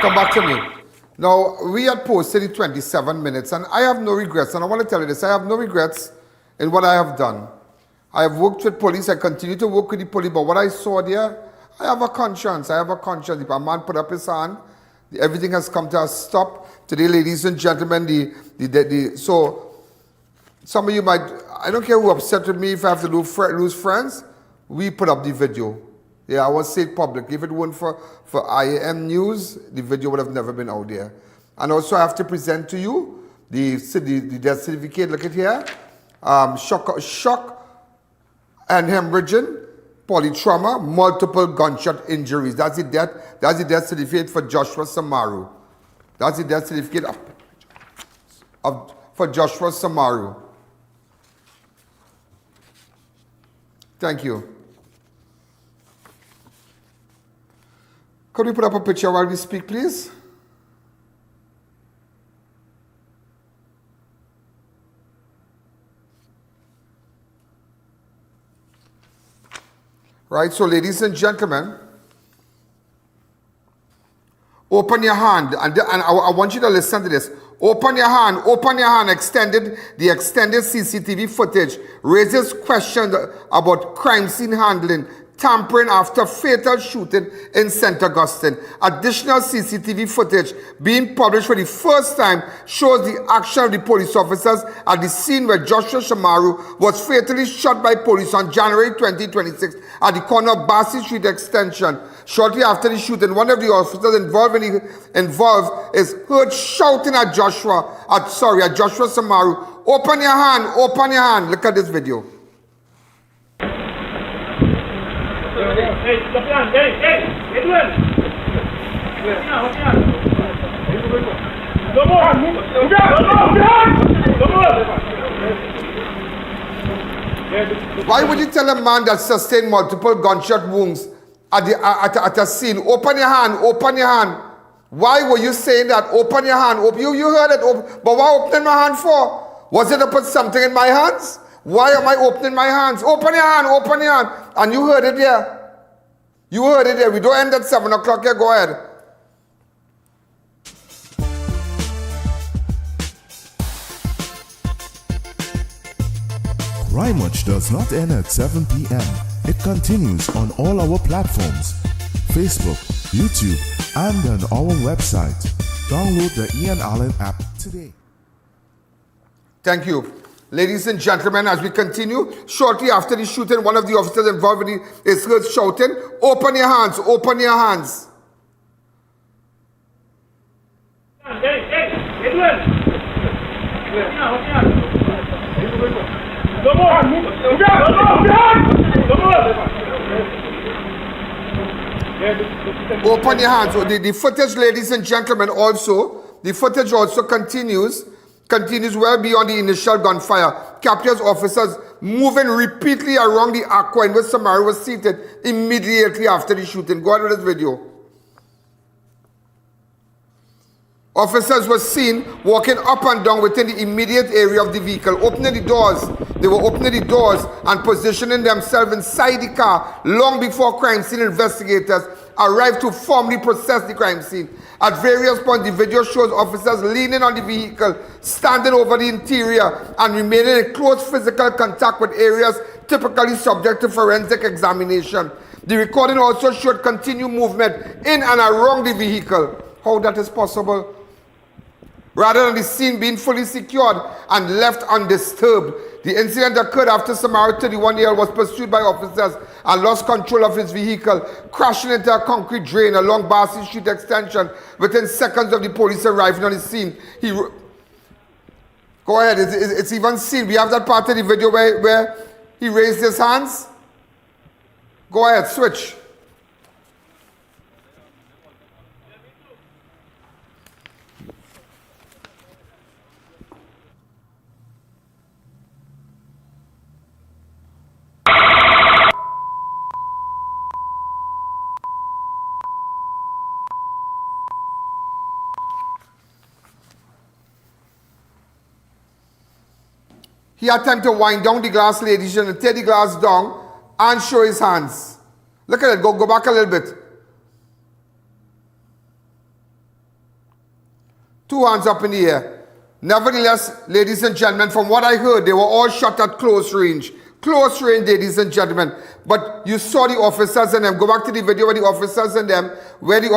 Come back to me. Now, we had posted the 27 minutes, and I have no regrets. And I want to tell you this, I have no regrets in what I have done. I have worked with police, I continue to work with the police, but what I saw there, I have a conscience. I have a conscience. If a man put up his hand, everything has come to a stop. Today, ladies and gentlemen, so some of you might, I don't care who upset with me if I have to lose friends, we put up the video. Yeah, I want to say it public. If it weren't for I.A.N. News, the video would have never been out there. And also I have to present to you the death certificate. Look at here. Shock and hemorrhaging, polytrauma, multiple gunshot injuries. That's the death certificate for Joshua Samaru. That's the death certificate for Joshua Samaru. Thank you. Could we put up a picture while we speak, please? Right, so ladies and gentlemen, open your hand, and I want you to listen to this. Open your hand, the extended CCTV footage raises questions about crime scene handling, tampering after fatal shooting in St. Augustine. Additional CCTV footage being published for the first time shows the action of the police officers at the scene where Joshua Samaru was fatally shot by police on January 2026 at the corner of Bassey Street Extension. Shortly after the shooting, one of the officers involved is heard shouting at Joshua Samaru, open your hand. Look at this video. Why would you tell a man that sustained multiple gunshot wounds at a scene, open your hand? Why were you saying that? Open your hand. You heard it, but why opening my hand for? Was it to put something in my hands? Why am I opening my hands? Open your hand. And you heard it there. We don't end at 7 o'clock here. Go ahead. Crime Watch does not end at 7 p.m. It continues on all our platforms, Facebook, YouTube, and on our website. Download the Ian Allen app today. Thank you. Ladies and gentlemen, as we continue, shortly after the shooting, one of the officers involved is heard shouting, open your hands. Open your hands. So the footage, ladies and gentlemen, the footage also continues well beyond the initial gunfire. Captures officers moving repeatedly around the aqua in which Samaru was seated immediately after the shooting. Go ahead with this video. Officers were seen walking up and down within the immediate area of the vehicle, opening the doors. They were opening the doors and positioning themselves inside the car long before crime scene investigators arrived to formally process the crime scene. At various points, the video shows officers leaning on the vehicle, standing over the interior, and remaining in close physical contact with areas typically subject to forensic examination. The recording also showed continued movement in and around the vehicle. How that is possible? Rather than the scene being fully secured and left undisturbed. The incident occurred after Samaru, 31-year-old, was pursued by officers and lost control of his vehicle, crashing into a concrete drain along Bassey Street Extension within seconds of the police arriving on the scene. Go ahead, it's even seen. We have that part of the video where he raised his hands. Go ahead, switch. He attempted to wind down the glass, ladies and gentlemen, tear the glass down and show his hands. Look at it. Go back a little bit. 2 hands up in the air. Nevertheless, ladies and gentlemen, from what I heard, they were all shot at close range. Close range, ladies and gentlemen. But you saw the officers and them. Go back to the video where the officers and them, where they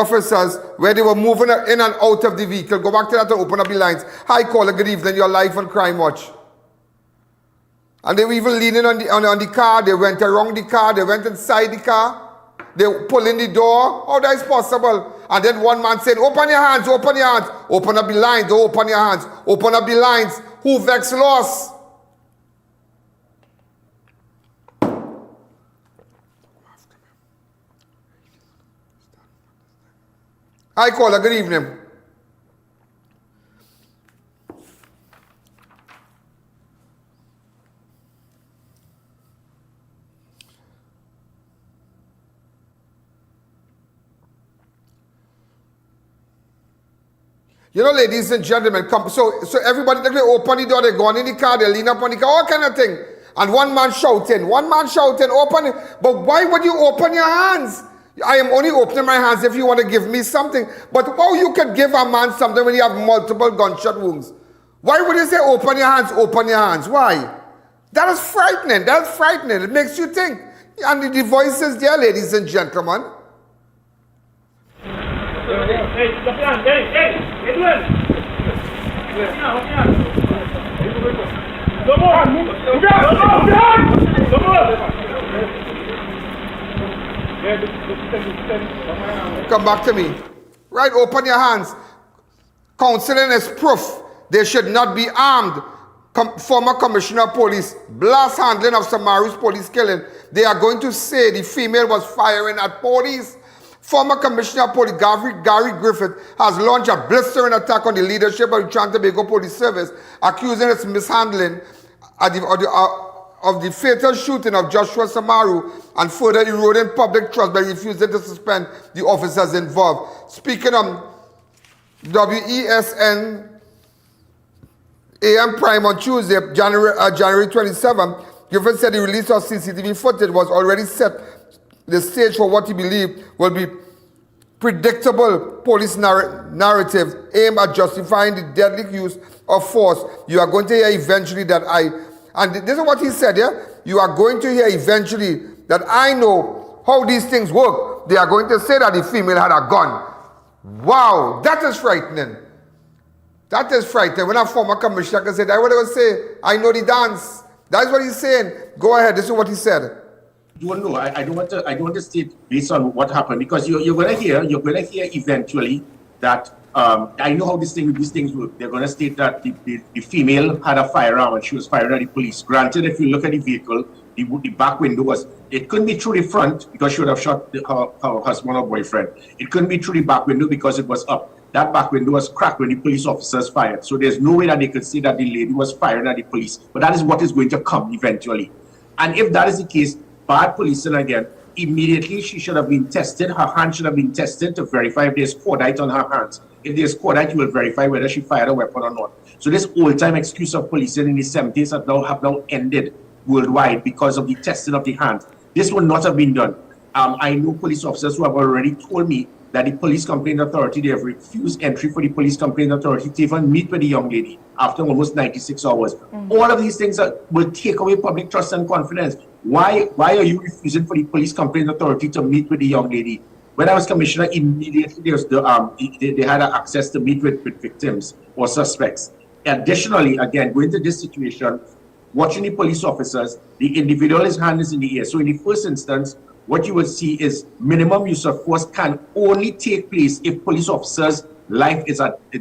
were moving in and out of the vehicle. Go back to that and open up the lines. Hi, caller, good evening. Your Life on Crime Watch. And they were even leaning on the car. They went around the car. They went inside the car. They pull in the door. How that is possible? And then one man said, open your hands, open your hands. Open up the lines, don't open your hands. Open up the lines. Who vex loss? Hi, caller, good evening. You know, ladies and gentlemen, so everybody, they open the door, they go in the car, they lean up on the car, all kind of thing. And one man shouting, open it. But why would you open your hands? I am only opening my hands if you want to give me something. But how you can give a man something when you have multiple gunshot wounds? Why would you say open your hands, open your hands? Why? That is frightening. That's frightening. It makes you think. And the voice is there, ladies and gentlemen. Come back to me. Right, open your hands. Counseling is proof. They should not be armed. Former Commissioner of Police, blast handling of Samaru's police killing. They are going to say the female was firing at police. Former Commissioner of Police Gary Griffith has launched a blistering attack on the leadership of the Trinidad Tobago Police Service, accusing its mishandling of the fatal shooting of Joshua Samaru and further eroding public trust by refusing to suspend the officers involved. Speaking on WESN AM Prime on Tuesday, January 27, Griffith said the release of CCTV footage was already set the stage for what he believed will be predictable police narrative aimed at justifying the deadly use of force. You are going to hear eventually that and this is what he said, yeah? You are going to hear eventually that I know how these things work. They are going to say that the female had a gun. Wow, that is frightening. That is frightening. When a former commissioner can say that, what I would say, I know the dance. That's what he's saying. Go ahead, this is what he said. Don't know. I don't want to state based on what happened, because you're gonna hear eventually that I know how these things work. They're gonna state that the female had a firearm and she was firing at the police. Granted, if you look at the vehicle, the back window it couldn't be through the front because she would have shot her husband or boyfriend. It couldn't be through the back window because it was up. That back window was cracked when the police officers fired. So there's no way that they could say that the lady was firing at the police. But that is what is going to come eventually. And if that is the case, bad policing again, immediately she should have been tested. Her hand should have been tested to verify if there's cordite on her hands. If there's cordite, you will verify whether she fired a weapon or not. So this old-time excuse of policing in the 70s have now ended worldwide because of the testing of the hand. This would not have been done. I know police officers who have already told me that the police complaint authority, they have refused entry for the police complaint authority to even meet with the young lady after almost 96 hours. All of these things will take away public trust and confidence. Why are you refusing for the police complaint authority to meet with the young lady? When I was commissioner, immediately there was they had access to meet with victims or suspects. Additionally, again, going to this situation, watching the police officers, the individual's hand is in the air. So in the first instance, what you will see is minimum use of force can only take place if police officers' life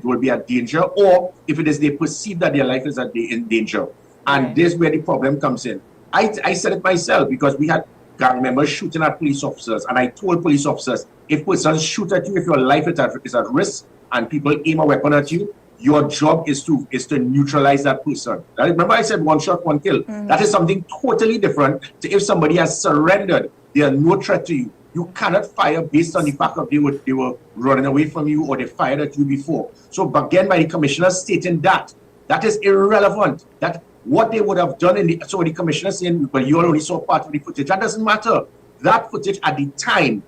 will be at danger, or if it is they perceive that their life is in danger. And this is where the problem comes in. I said it myself because we had gang members shooting at police officers, and I told police officers, if persons shoot at you, if your life is at risk, and people aim a weapon at you, your job is to neutralize that person. Remember I said one shot, one kill. That is something totally different to if somebody has surrendered. They are no threat to you. You cannot fire based on the fact that they were running away from you or they fired at you before. So again, by the commissioner stating that is irrelevant. That what they would have done so the commissioner saying, well, you only saw part of the footage. That doesn't matter. That footage at the time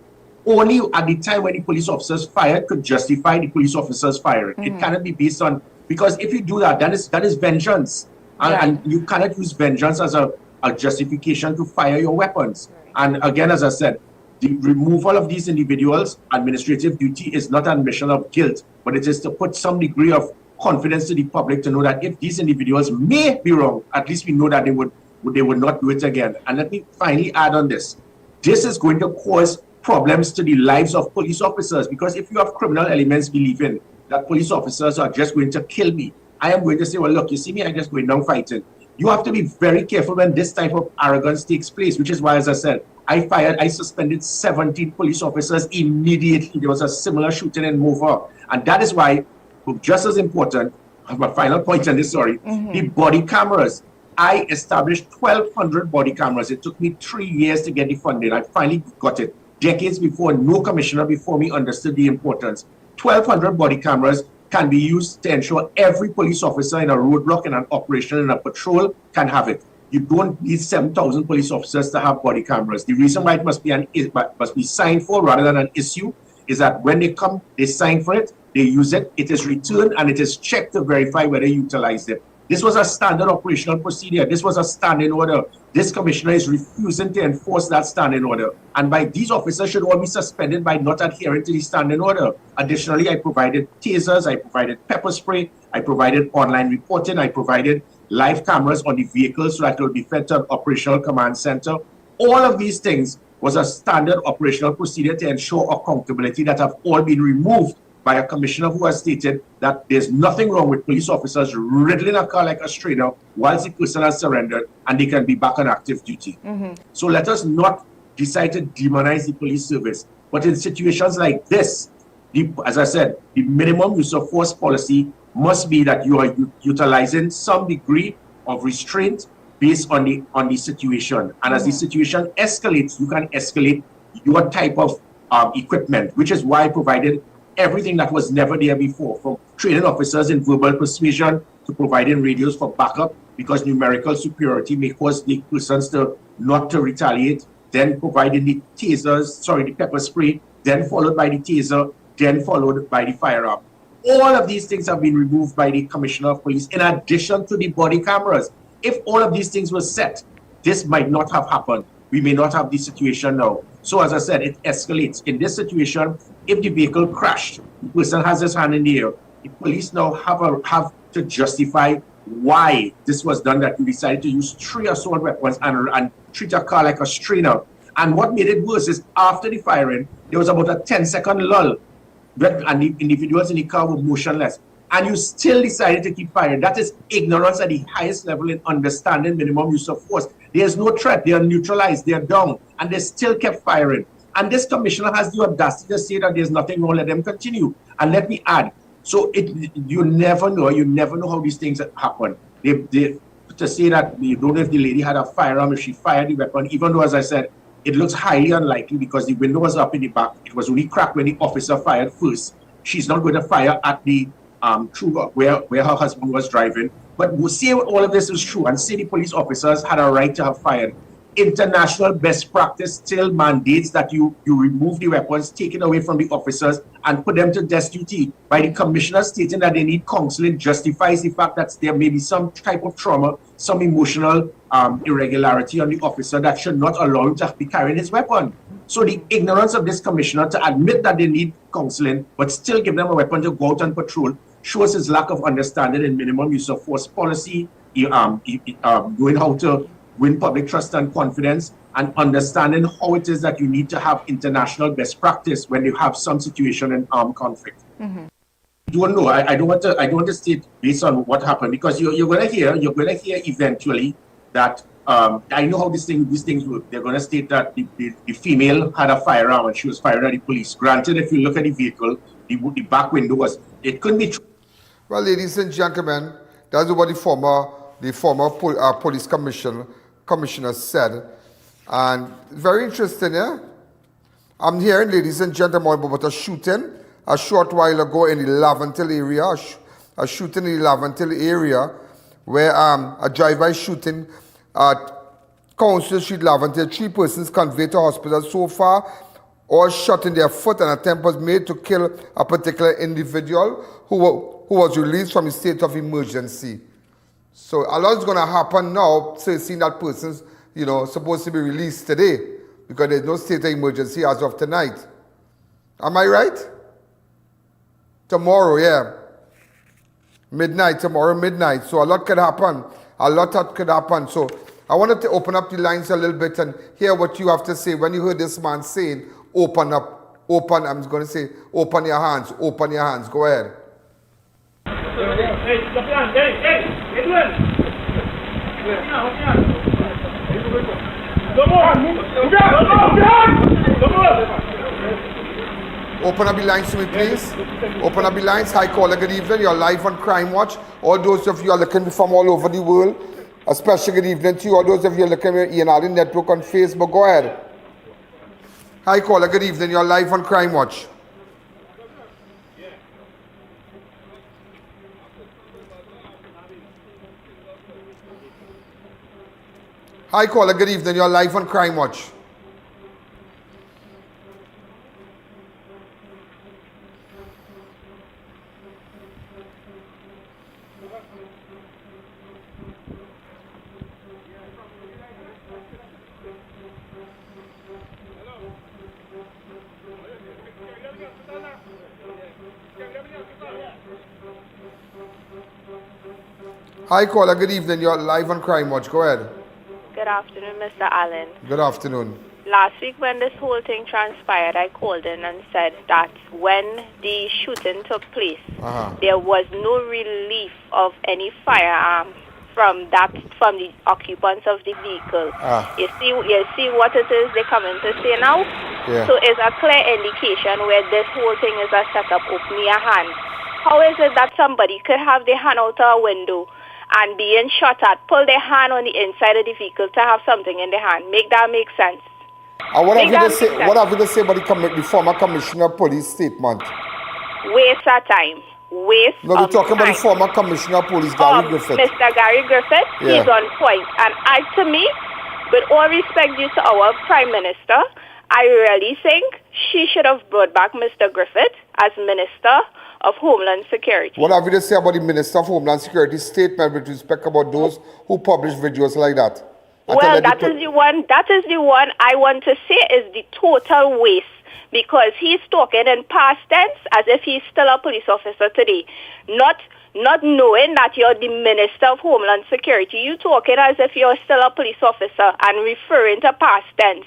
only at the time when the police officers fired could justify the police officers firing. It cannot be based on, because if you do that, that is vengeance. And you cannot use vengeance as a justification to fire your weapons. And again, as I said, the removal of these individuals, administrative duty, is not an admission of guilt, but it is to put some degree of confidence to the public to know that if these individuals may be wrong, at least we know that they would not do it again. And let me finally add on this. This is going to cause problems to the lives of police officers, because if you have criminal elements believing that police officers are just going to kill me, I am going to say, well, look, you see me, I'm just going down fighting. You have to be very careful when this type of arrogance takes place, which is why, as I said, I suspended 17 police officers immediately. There was a similar shooting in Mova. And that is why, just as important, my final point on this, the body cameras. I established 1,200 body cameras. It took me 3 years to get the funding. I finally got it. Decades before, no commissioner before me understood the importance. 1,200 body cameras can be used to ensure every police officer in a roadblock, in an operation, in a patrol can have it. You don't need 7,000 police officers to have body cameras. The reason why it must be signed for rather than an issue is that when they come, they sign for it, they use it, it is returned, and it is checked to verify whether you utilize it. This was a standard operational procedure. This was a standing order. This commissioner is refusing to enforce that standing order. And by these officers should all be suspended by not adhering to the standing order. Additionally, I provided tasers, I provided pepper spray, I provided online reporting, I provided live cameras on the vehicles so that it will be fed to an operational command center. All of these things was a standard operational procedure to ensure accountability that have all been removed by a commissioner who has stated that there's nothing wrong with police officers riddling a car like a strainer whilst the person has surrendered and they can be back on active duty. So let us not decide to demonize the police service. But in situations like this, as I said, the minimum use of force policy must be that you are utilizing some degree of restraint based on the situation. And as the situation escalates, you can escalate your type of equipment, which is why I provided everything that was never there before, from training officers in verbal persuasion to providing radios for backup, because numerical superiority may cause the persons not to retaliate, then providing the tasers, the pepper spray, then followed by the taser, then followed by the firearm. All of these things have been removed by the Commissioner of Police, in addition to the body cameras. If all of these things were set, this might not have happened. We may not have this situation now. So as I said, it escalates. In this situation, if the vehicle crashed, the person has his hand in the air, the police now have to justify why this was done, that you decided to use 3 assault weapons and treat a car like a strainer. And what made it worse is after the firing, there was about a 10-second lull, and the individuals in the car were motionless. And you still decided to keep firing. That is ignorance at the highest level in understanding minimum use of force. There's no threat. They are neutralized. They are down. And they still kept firing. And this commissioner has the audacity to say that there's nothing wrong, let them continue. And let me add, so you never know how these things happen. To say that you don't know if the lady had a firearm, if she fired the weapon, even though, as I said, it looks highly unlikely because the window was up in the back. It was only cracked when the officer fired first. She's not going to fire at the through where her husband was driving. But we'll say all of this is true and say the police officers had a right to have fired. International best practice still mandates that you remove the weapons taken away from the officers and put them to desk duty. By the commissioner stating that they need counseling justifies the fact that there may be some type of trauma, some emotional irregularity on the officer that should not allow him to be carrying his weapon. So the ignorance of this commissioner to admit that they need counseling but still give them a weapon to go out and patrol shows his lack of understanding in minimum use of force policy, knowing how to win public trust and confidence, and understanding how it is that you need to have international best practice when you have some situation in armed conflict. I don't know. I don't want to state based on what happened, because you're going to hear eventually that I know how these things work. They're going to state that the female had a firearm and she was firing at the police. Granted, if you look at the vehicle, the back window it couldn't be true. Well, ladies and gentlemen, that's what the former police commissioner said. And very interesting, yeah? I'm hearing, ladies and gentlemen, about a shooting a short while ago in the Laventil area, a shooting in the Laventil area where a drive-by shooting at Council Street, Laventil. 3 persons conveyed to hospital. So far, or shot in their foot. An attempt was made to kill a particular individual who was released from a state of emergency. So a lot is going to happen now, so seeing that person's, supposed to be released today because there's no state of emergency as of tonight. Am I right? Tomorrow, yeah. Tomorrow midnight. So a lot could happen. A lot could happen. So I wanted to open up the lines a little bit and hear what you have to say. When you heard this man saying, open up, open, I'm going to say, open your hands, open your hands. Go ahead. Open up the lines to me, please. Open up the lines. Hi, caller. Good evening. You're live on Crime Watch. All those of you are looking from all over the world, a special good evening to you. All those of you are looking at Ian Alleyne Network on Facebook. Go ahead. Hi, caller. Good evening. You're live on Crime Watch. Hi, caller. Good evening. You're live on Crime Watch. Hi, caller. Good evening. You're live on Crime Watch. Go ahead. Good afternoon, Mr. Allen. Good afternoon. Last week when this whole thing transpired, I called in and said that when the shooting took place, there was no relief of any firearm from the occupants of the vehicle. You see what it is they're coming to say now? Yeah. So it's a clear indication where this whole thing is a setup. Open your hand. How is it that somebody could have their hand out a window and being shot at, pull their hand on the inside of the vehicle to have something in their hand? Make that make sense. What have you to say about the former commissioner of police statement? Waste of time. No, we're talking about the former commissioner of police, Gary Griffith. Mr. Gary Griffith, he's on point. And to me, with all respect due to our Prime Minister, I really think she should have brought back Mr. Griffith as Minister of Homeland Security. What have you to say about the Minister of Homeland Security statement with respect about those who publish videos like that? Well, that is the one I want to say is the total waste, because he's talking in past tense as if he's still a police officer today, not knowing that you're the Minister of Homeland Security. You talking as if you're still a police officer and referring to past tense.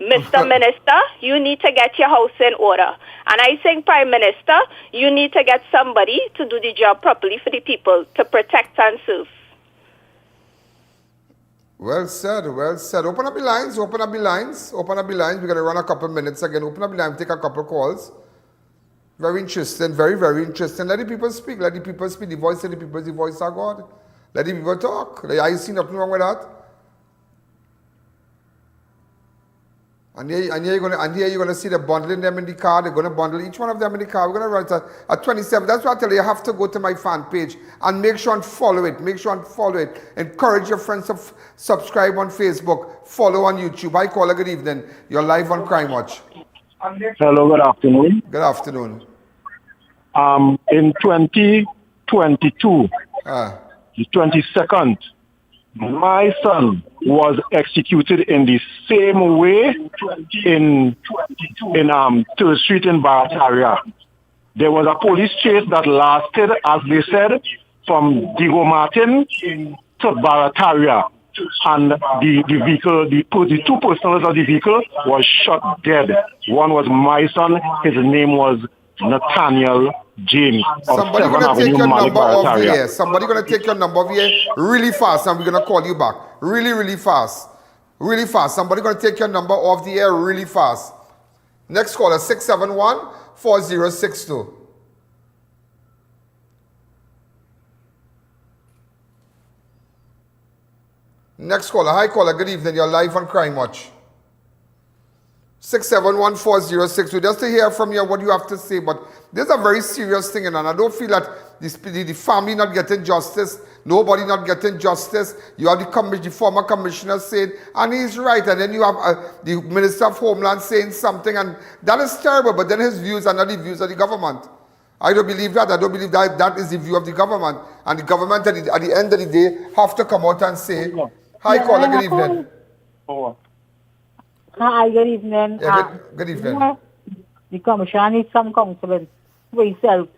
Mr. Minister, you need to get your house in order. And I think, Prime Minister, you need to get somebody to do the job properly for the people, to protect and serve. Well said, well said. Open up the lines, open up the lines, open up the lines. We're going to run a couple minutes again. Open up the line, take a couple calls. Very interesting, very, very interesting. Let the people speak, let the people speak. The voice of the people is the voice of God. Let the people talk. I see nothing wrong with that. And here you're going to see the bundling them in the car. They're going to bundle each one of them in the car. We're going to run it at 27. That's why I tell you have to go to my fan page and make sure and follow it. Make sure and follow it. Encourage your friends to subscribe on Facebook. Follow on YouTube. Hi, caller. Good evening. You're live on Crime Watch. Hello, good afternoon. Good afternoon. In 2022, the 22nd, my son was executed in the same way in 3rd Street in Barataria. There was a police chase that lasted, as they said, from Diego Martin to Barataria. And the vehicle, the two persons of the vehicle was shot dead. One was my son. His name was Nathaniel James. Somebody going to take your number off here. Somebody going to take your number off here really fast, and we're going to call you back. Really, really fast. Really fast. Somebody going to take your number off the air really fast. Next caller, 671-4062. Next caller. Hi, caller. Good evening. You're live on Crime Watch. 671-4062, just to hear from you what you have to say. But this is a very serious thing, and I don't feel that the family not getting justice, nobody not getting justice. You have the former commissioner saying, and he's right, and then you have the Minister of Homeland saying something, and that is terrible, but then his views are not the views of the government. I don't believe that. I don't believe that that is the view of the government, and the government at the end of the day have to come out and say, hi, caller, good evening. Hi, good evening. Yeah, good evening. The commissioner needs some counseling for himself.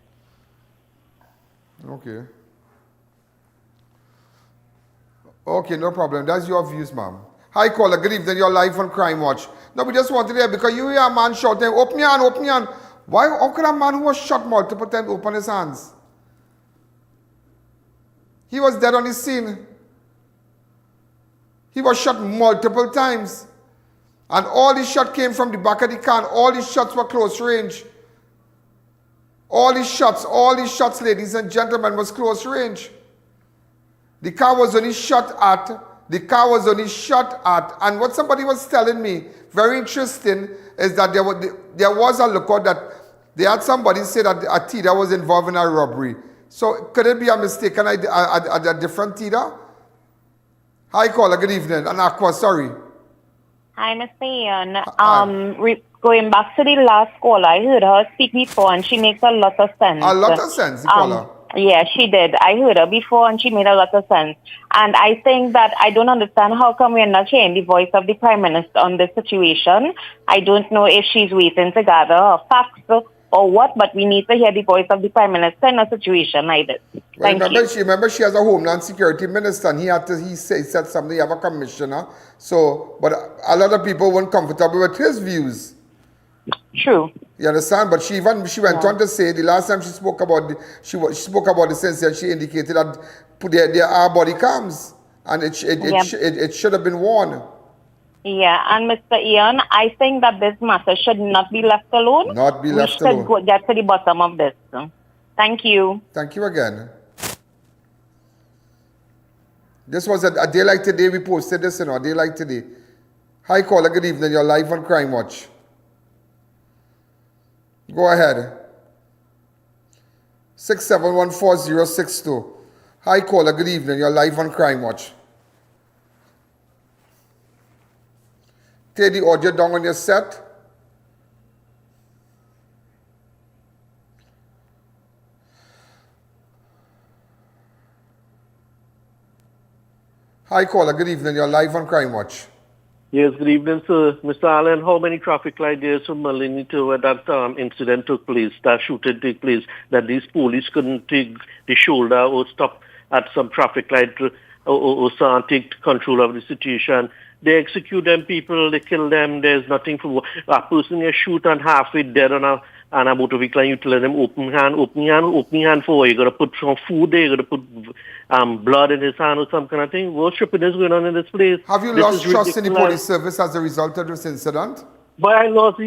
Okay. Okay, no problem. That's your views, ma'am. Hi, caller. Good evening. You're live on Crime Watch. No, we just wanted to hear, because you hear a man shouting, open your hand, open your hand. Why? How could a man who was shot multiple times open his hands? He was dead on the scene. He was shot multiple times. And all the shots came from the back of the car. All the shots were close range. All the shots, ladies and gentlemen, was close range. The car was only shot at, and what somebody was telling me, very interesting, is that there was a lookout that they had somebody say that a Tida was involved in a robbery. So could it be a mistaken a different Tida? Hi, caller, good evening. And Aqua, sorry. Hi, Mr. Ian. Going back to the last caller, I heard her speak before, and she makes a lot of sense. A lot of sense, the caller. Yeah, she did. I heard her before, and she made a lot of sense. And I think that I don't understand how come we're not hearing the voice of the Prime Minister on this situation. I don't know if she's waiting to gather her facts or what, but we need to hear the voice of the Prime Minister in a situation like this. Well, remember she has a Homeland Security Minister, and he said something, he have a commissioner. So, but a lot of people weren't comfortable with his views. True. You understand? But she went on to say, the last time she spoke about she spoke about this incident, she indicated that there are body cams, and it should have been worn. Yeah, and Mr. Ian, I think that this matter should not be left alone. Not be left alone. We should get to the bottom of this. Thank you. Thank you again. This was a day like today. We posted this, a day like today. Hi, caller. Good evening. You're live on Crime Watch. Go ahead. 671-4062. Hi, caller. Good evening. You're live on Crime Watch. Take the audio down on your set. Hi, caller. Good evening. You're live on Crime Watch. Yes, good evening, sir. Mr. Allen, how many traffic light days from Malini to where that incident took place, that shooting took place, that these police couldn't take the shoulder or stop at some traffic light or take control of the situation? They execute them people, they kill them, there's nothing for a person is shoot and halfway dead on a motor vehicle, and you tell them open hand for what? You gotta put some food there, you gotta put blood in his hand or some kind of thing. What tripping is going on in this place? Have you lost trust in the police service as a result of this incident? But I lost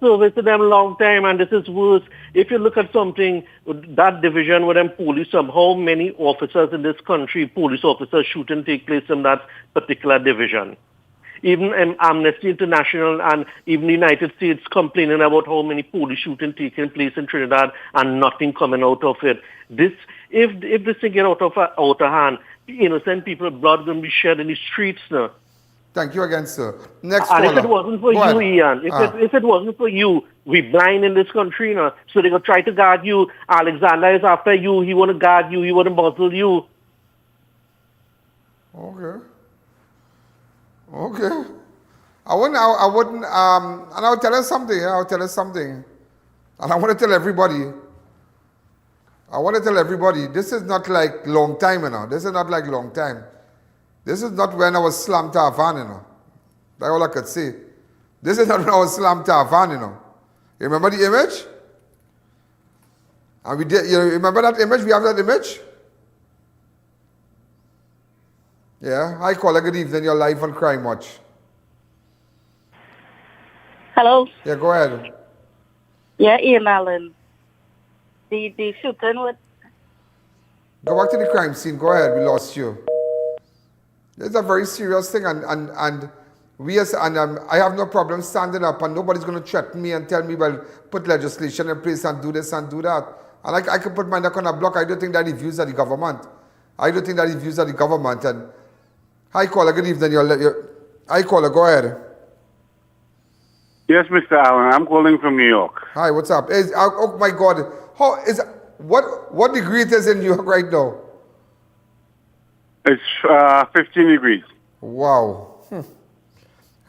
service to them a long time, and this is worse. If you look at something, that division with them police, how many officers in this country, police officers shooting take place in that particular division. Even Amnesty International and even the United States complaining about how many police shooting taking place in Trinidad and nothing coming out of it. If this thing get out of hand, innocent people, blood going to be shed in the streets now. Thank you again, sir. Next and caller. If it wasn't for you, Ian, if it wasn't for you, we blind in this country now. So they're going to try to guard you. Alexander is after you. He want to guard you. He want to muzzle you. Okay. I wouldn't, and I'll tell us something. And I want to tell everybody. This is not like long time, This is not like long time. This is not when I was slammed to a van, That's all I could say. This is not when I was slammed to a van, You remember the image? And we did, you remember that image? We have that image? Yeah. Hi, caller. Good evening. You're live on Crime Watch. Hello. Yeah, go ahead. Yeah, Ian Allen. The shooting with... Go back to the crime scene. Go ahead. We lost you. It's a very serious thing, and I have no problem standing up, and nobody's going to threaten me and tell me, well, put legislation in place and do this and do that. And I can put my neck on a block. I don't think that the views of the government. I don't think that the views of the government. And hi, caller. Good evening. Hi, caller. Go ahead. Yes, Mr. Allen. I'm calling from New York. Hi. What's up? Oh my God. What degree it is in New York right now? It's 15 degrees. Wow.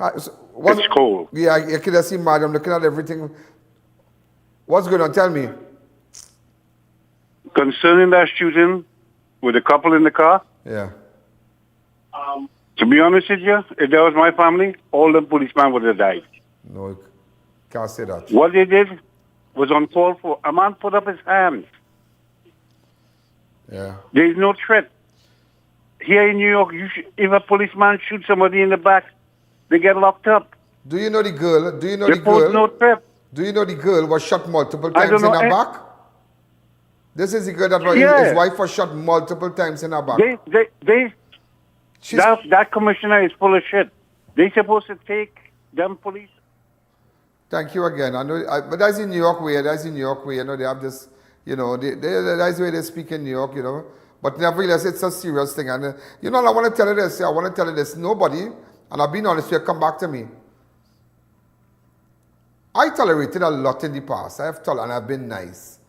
It's cold. Yeah, I can see, madam, looking at everything. What's going on? Tell me. Concerning that shooting with the couple in the car, yeah. To be honest with you, if that was my family, all the policemen would have died. No, can't say that. What they did was uncalled for. A man put up his hands. Yeah. There is no threat. Here in New York, if a policeman shoots somebody in the back, they get locked up. Do you know the girl? Do you know They the girl? pose no threat. Do you know the girl was shot multiple I times don't in know. her back? This is the girl that was, his wife was shot multiple times in her back. That commissioner is full of shit. They supposed to take them police. Thank you again. I know, but that's in New York way. That's in New York way. You know, they have this, you know, that's the way they speak in New York, you know. But nevertheless, it's a serious thing. And, you know, I want to tell you this. I want to tell you this. Nobody, and I've been honest with you, come back to me. I tolerated a lot in the past. And I've been nice.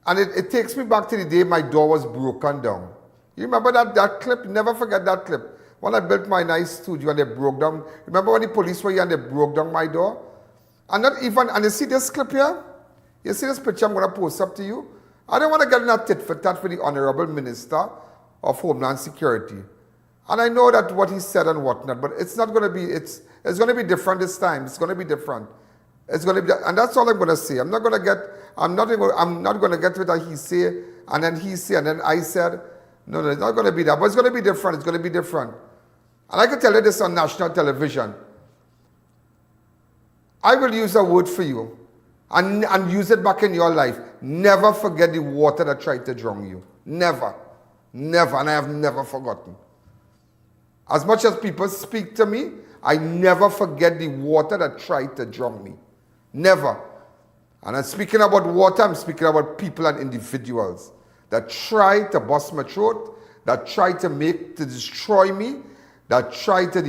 And it takes me back to the day my door was broken down. You remember that clip? Never forget that clip. When I built my nice studio and they broke down. Remember when the police were here and they broke down my door? And not even, and you see this clip here? You see this picture I'm going to post up to you? I don't want to get in a tit for tat for the Honorable Minister of Homeland Security. And I know that what he said and whatnot, but it's not going to be, it's going to be different this time. It's going to be different. It's going to be, and that's all I'm going to say. I'm not going to get with a he say, and then he say, and then I said. No, it's not going to be that. But it's going to be different. It's going to be different. And I can tell you this on national television. I will use a word for you and use it back in your life. Never forget the water that tried to drown you. Never. Never. And I have never forgotten. As much as people speak to me, I never forget the water that tried to drown me. Never. And I'm speaking about water, I'm speaking about people and individuals that try to bust my throat, that try to destroy me, that try to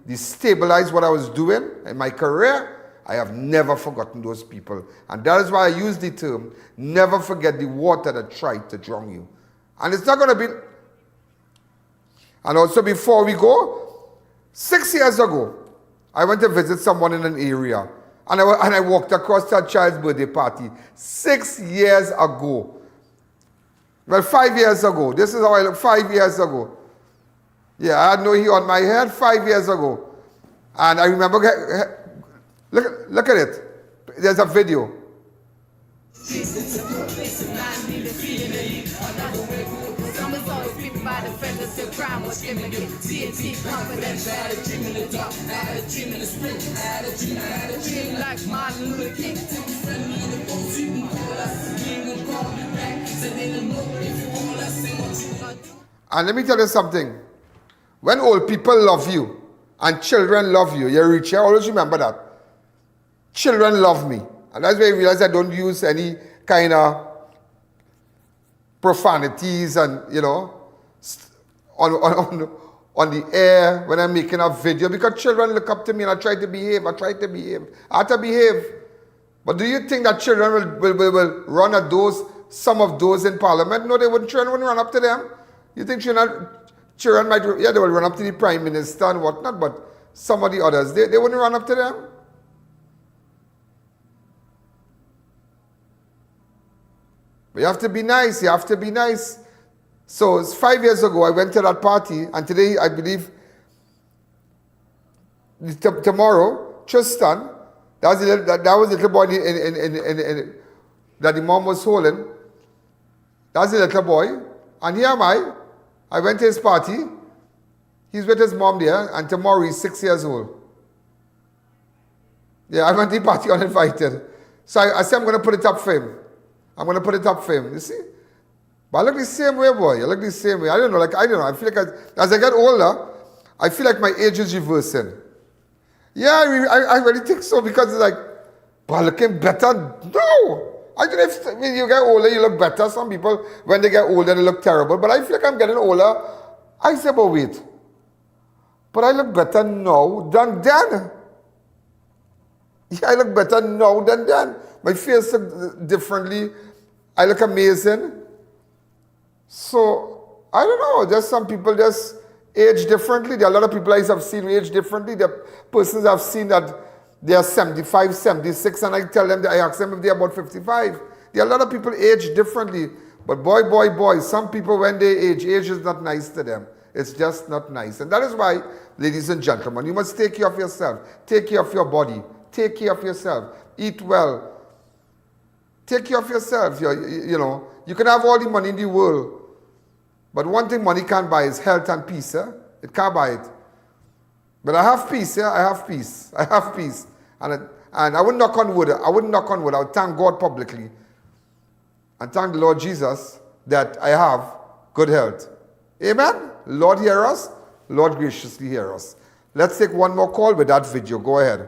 destabilize what I was doing in my career. I have never forgotten those people. And that is why I use the term, never forget the water that tried to drown you. And it's not going to be... And also before we go, 6 years ago, I went to visit someone in an area. And I walked across to a child's birthday party. 6 years ago. Well, 5 years ago. This is how I look 5 years ago. Yeah, I had no hair on my head 5 years ago. And I remember, look at it. There's a video. And let me tell you something. When old people love you and children love you, you reach here, always remember that. Children love me. And that's why I realize I don't use any kind of profanities and, you know, on the air when I'm making a video, because children look up to me and I try to behave. I have to behave. But do you think that children will run at some of those in Parliament? No, children wouldn't run up to them. You think children might, yeah, they will run up to the Prime Minister and whatnot, but some of the others, they wouldn't run up to them. But you have to be nice. You have to be nice. So it's 5 years ago, I went to that party, and today, I believe, tomorrow, Tristan, that was the little boy that the mom was holding. That's the little boy. And here am I. I went to his party. He's with his mom there, and tomorrow he's 6 years old. Yeah, I went to the party uninvited. So I said, I'm going to put it up for him. I'm going to put it up for him. You see? But I look the same way, boy. I look the same way. I don't know. I feel like as I get older, I feel like my age is reversing. Yeah, I really think so, because it's like, but looking better? No! I don't know if when you get older, you look better. Some people, when they get older, they look terrible. But I feel like I'm getting older. I say, but wait. But I look better now than then. Yeah, I look better now than then. My face looks differently. I look amazing. So, I don't know. Just some people just age differently. There are a lot of people I have seen age differently. There are persons I've seen that they are 75, 76, and I tell them, I ask them if they're about 55. There are a lot of people age differently. But boy, some people when they age is not nice to them. It's just not nice. And that is why, ladies and gentlemen, you must take care of yourself. Take care of your body. Take care of yourself. Eat well. Take care of yourself. You know, you can have all the money in the world. But one thing money can't buy is health and peace. It can't buy it. But I have peace. I have peace. I have peace. And I wouldn't knock on wood. I would thank God publicly. And thank the Lord Jesus that I have good health. Amen? Lord, hear us. Lord, graciously hear us. Let's take one more call with that video. Go ahead.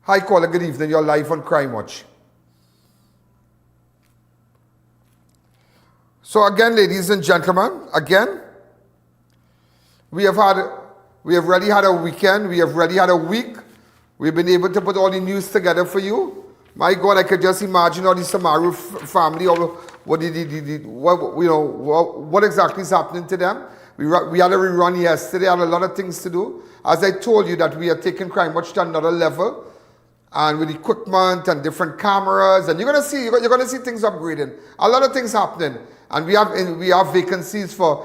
Hi, caller. Good evening. You're live on Crime Watch. So again, ladies and gentlemen, we have already had a weekend. We have already had a week. We've been able to put all the news together for you. My God, I could just imagine all the Samaru family, or what exactly is happening to them. We had a rerun yesterday. Had a lot of things to do. As I told you, that we are taking Crime Watch to another level, and with equipment and different cameras, and you're gonna see things upgrading. A lot of things happening, and we have vacancies for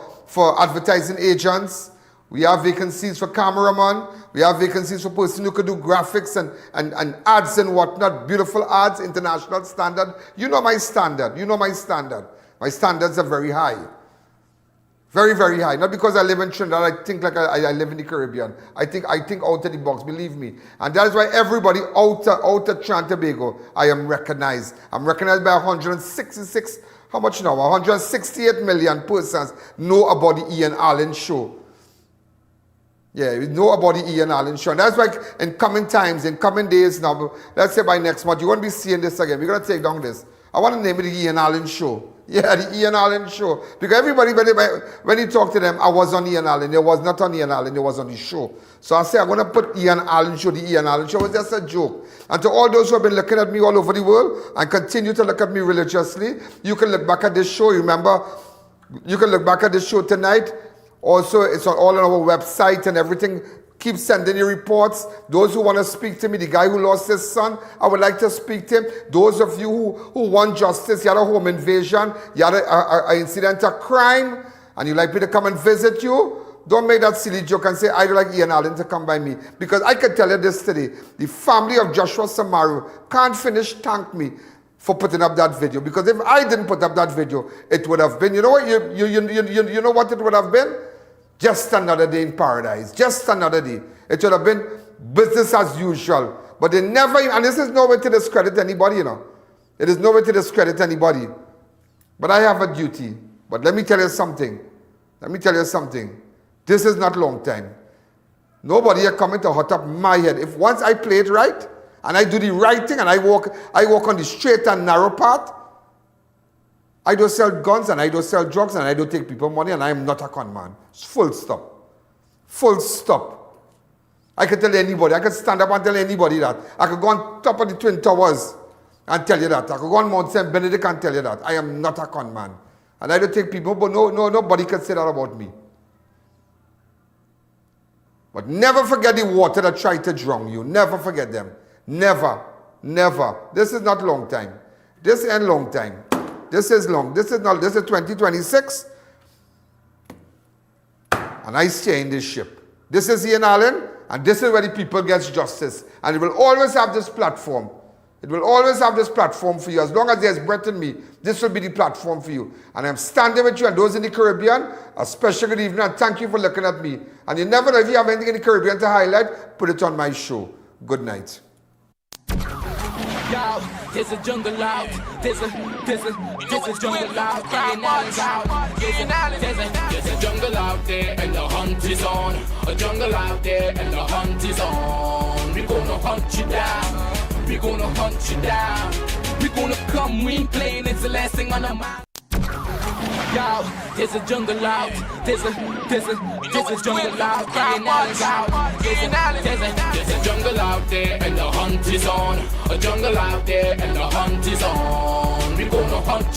advertising agents. We have vacancies for cameramen. We have vacancies for persons who could do graphics and ads and whatnot. Beautiful ads, international standard. You know my standard. My standards are very high. Very, very high. Not because I live in Trinidad, I think like I live in the Caribbean. I think out of the box, believe me. And that is why everybody out of Trinidad and Tobago, I am recognized. I'm recognized by 166, how much now? 168 million persons know about the I.A.N show. Yeah, we know about the I.A.N show. And that's why in coming times, in coming days now, let's say by next month, you won't be seeing this again. We're going to take down this. I want to name it the I.A.N show. Yeah, the I.A.N show. Because everybody, when you talk to them, I was on I.A.N. It was not on I.A.N, it was on the show. So I say, I'm going to put I.A.N show. The I.A.N show was just a joke. And to all those who have been looking at me all over the world and continue to look at me religiously, you can look back at this show. Remember, you can look back at this show tonight. Also, it's all on our website and everything. Keep sending your reports. Those who want to speak to me, the guy who lost his son, I would like to speak to him. Those of you who want justice, you had a home invasion, you had an incident, a crime, and you'd like me to come and visit you, don't make that silly joke and say, I'd like I.A.N to come by me. Because I can tell you this today, the family of Joshua Samaru can't finish thank me for putting up that video. Because if I didn't put up that video, it would have been, you know what, you know what it would have been? Just another day in paradise. Just another day. It should have been business as usual. But they never, and this is no way to discredit anybody, you know. It is no way to discredit anybody. But I have a duty. But let me tell you something. This is not long time. Nobody are coming to hot up my head. If once I play it right, and I do the right thing, and I walk on the straight and narrow path, I don't sell guns, and I don't sell drugs, and I don't take people money, and I am not a con man. Full stop. Full stop. I can tell anybody. I can stand up and tell anybody that. I could go on top of the Twin Towers and tell you that. I could go on Mount St. Benedict and tell you that. I am not a con man. And I don't take people, but nobody can say that about me. But never forget the water that tried to drown you. Never forget them. Never. Never. This is not long time. This ain't long time. This is long. This is 2026. And I stay in this ship. This is I.A.N, and this is where the people get justice. And it will always have this platform. It will always have this platform for you. As long as there's breath in me, this will be the platform for you. And I'm standing with you, and those in the Caribbean, a special good evening, and thank you for looking at me. And you never know, if you have anything in the Caribbean to highlight, put it on my show. Good night. Yo, there's a jungle out. There's a jungle out. Ian Allen's out. There's a jungle out there and the hunt is on. A jungle out there and the hunt is on. We gonna hunt you down. We gonna hunt you down. We gonna come, we ain't playing, it's the last thing on our mind. Yo, there's a jungle out. There's a jungle out. Ian Allen's out. There's a jungle out there and the hunt is on. A jungle out there and the hunt is on. We gonna hunt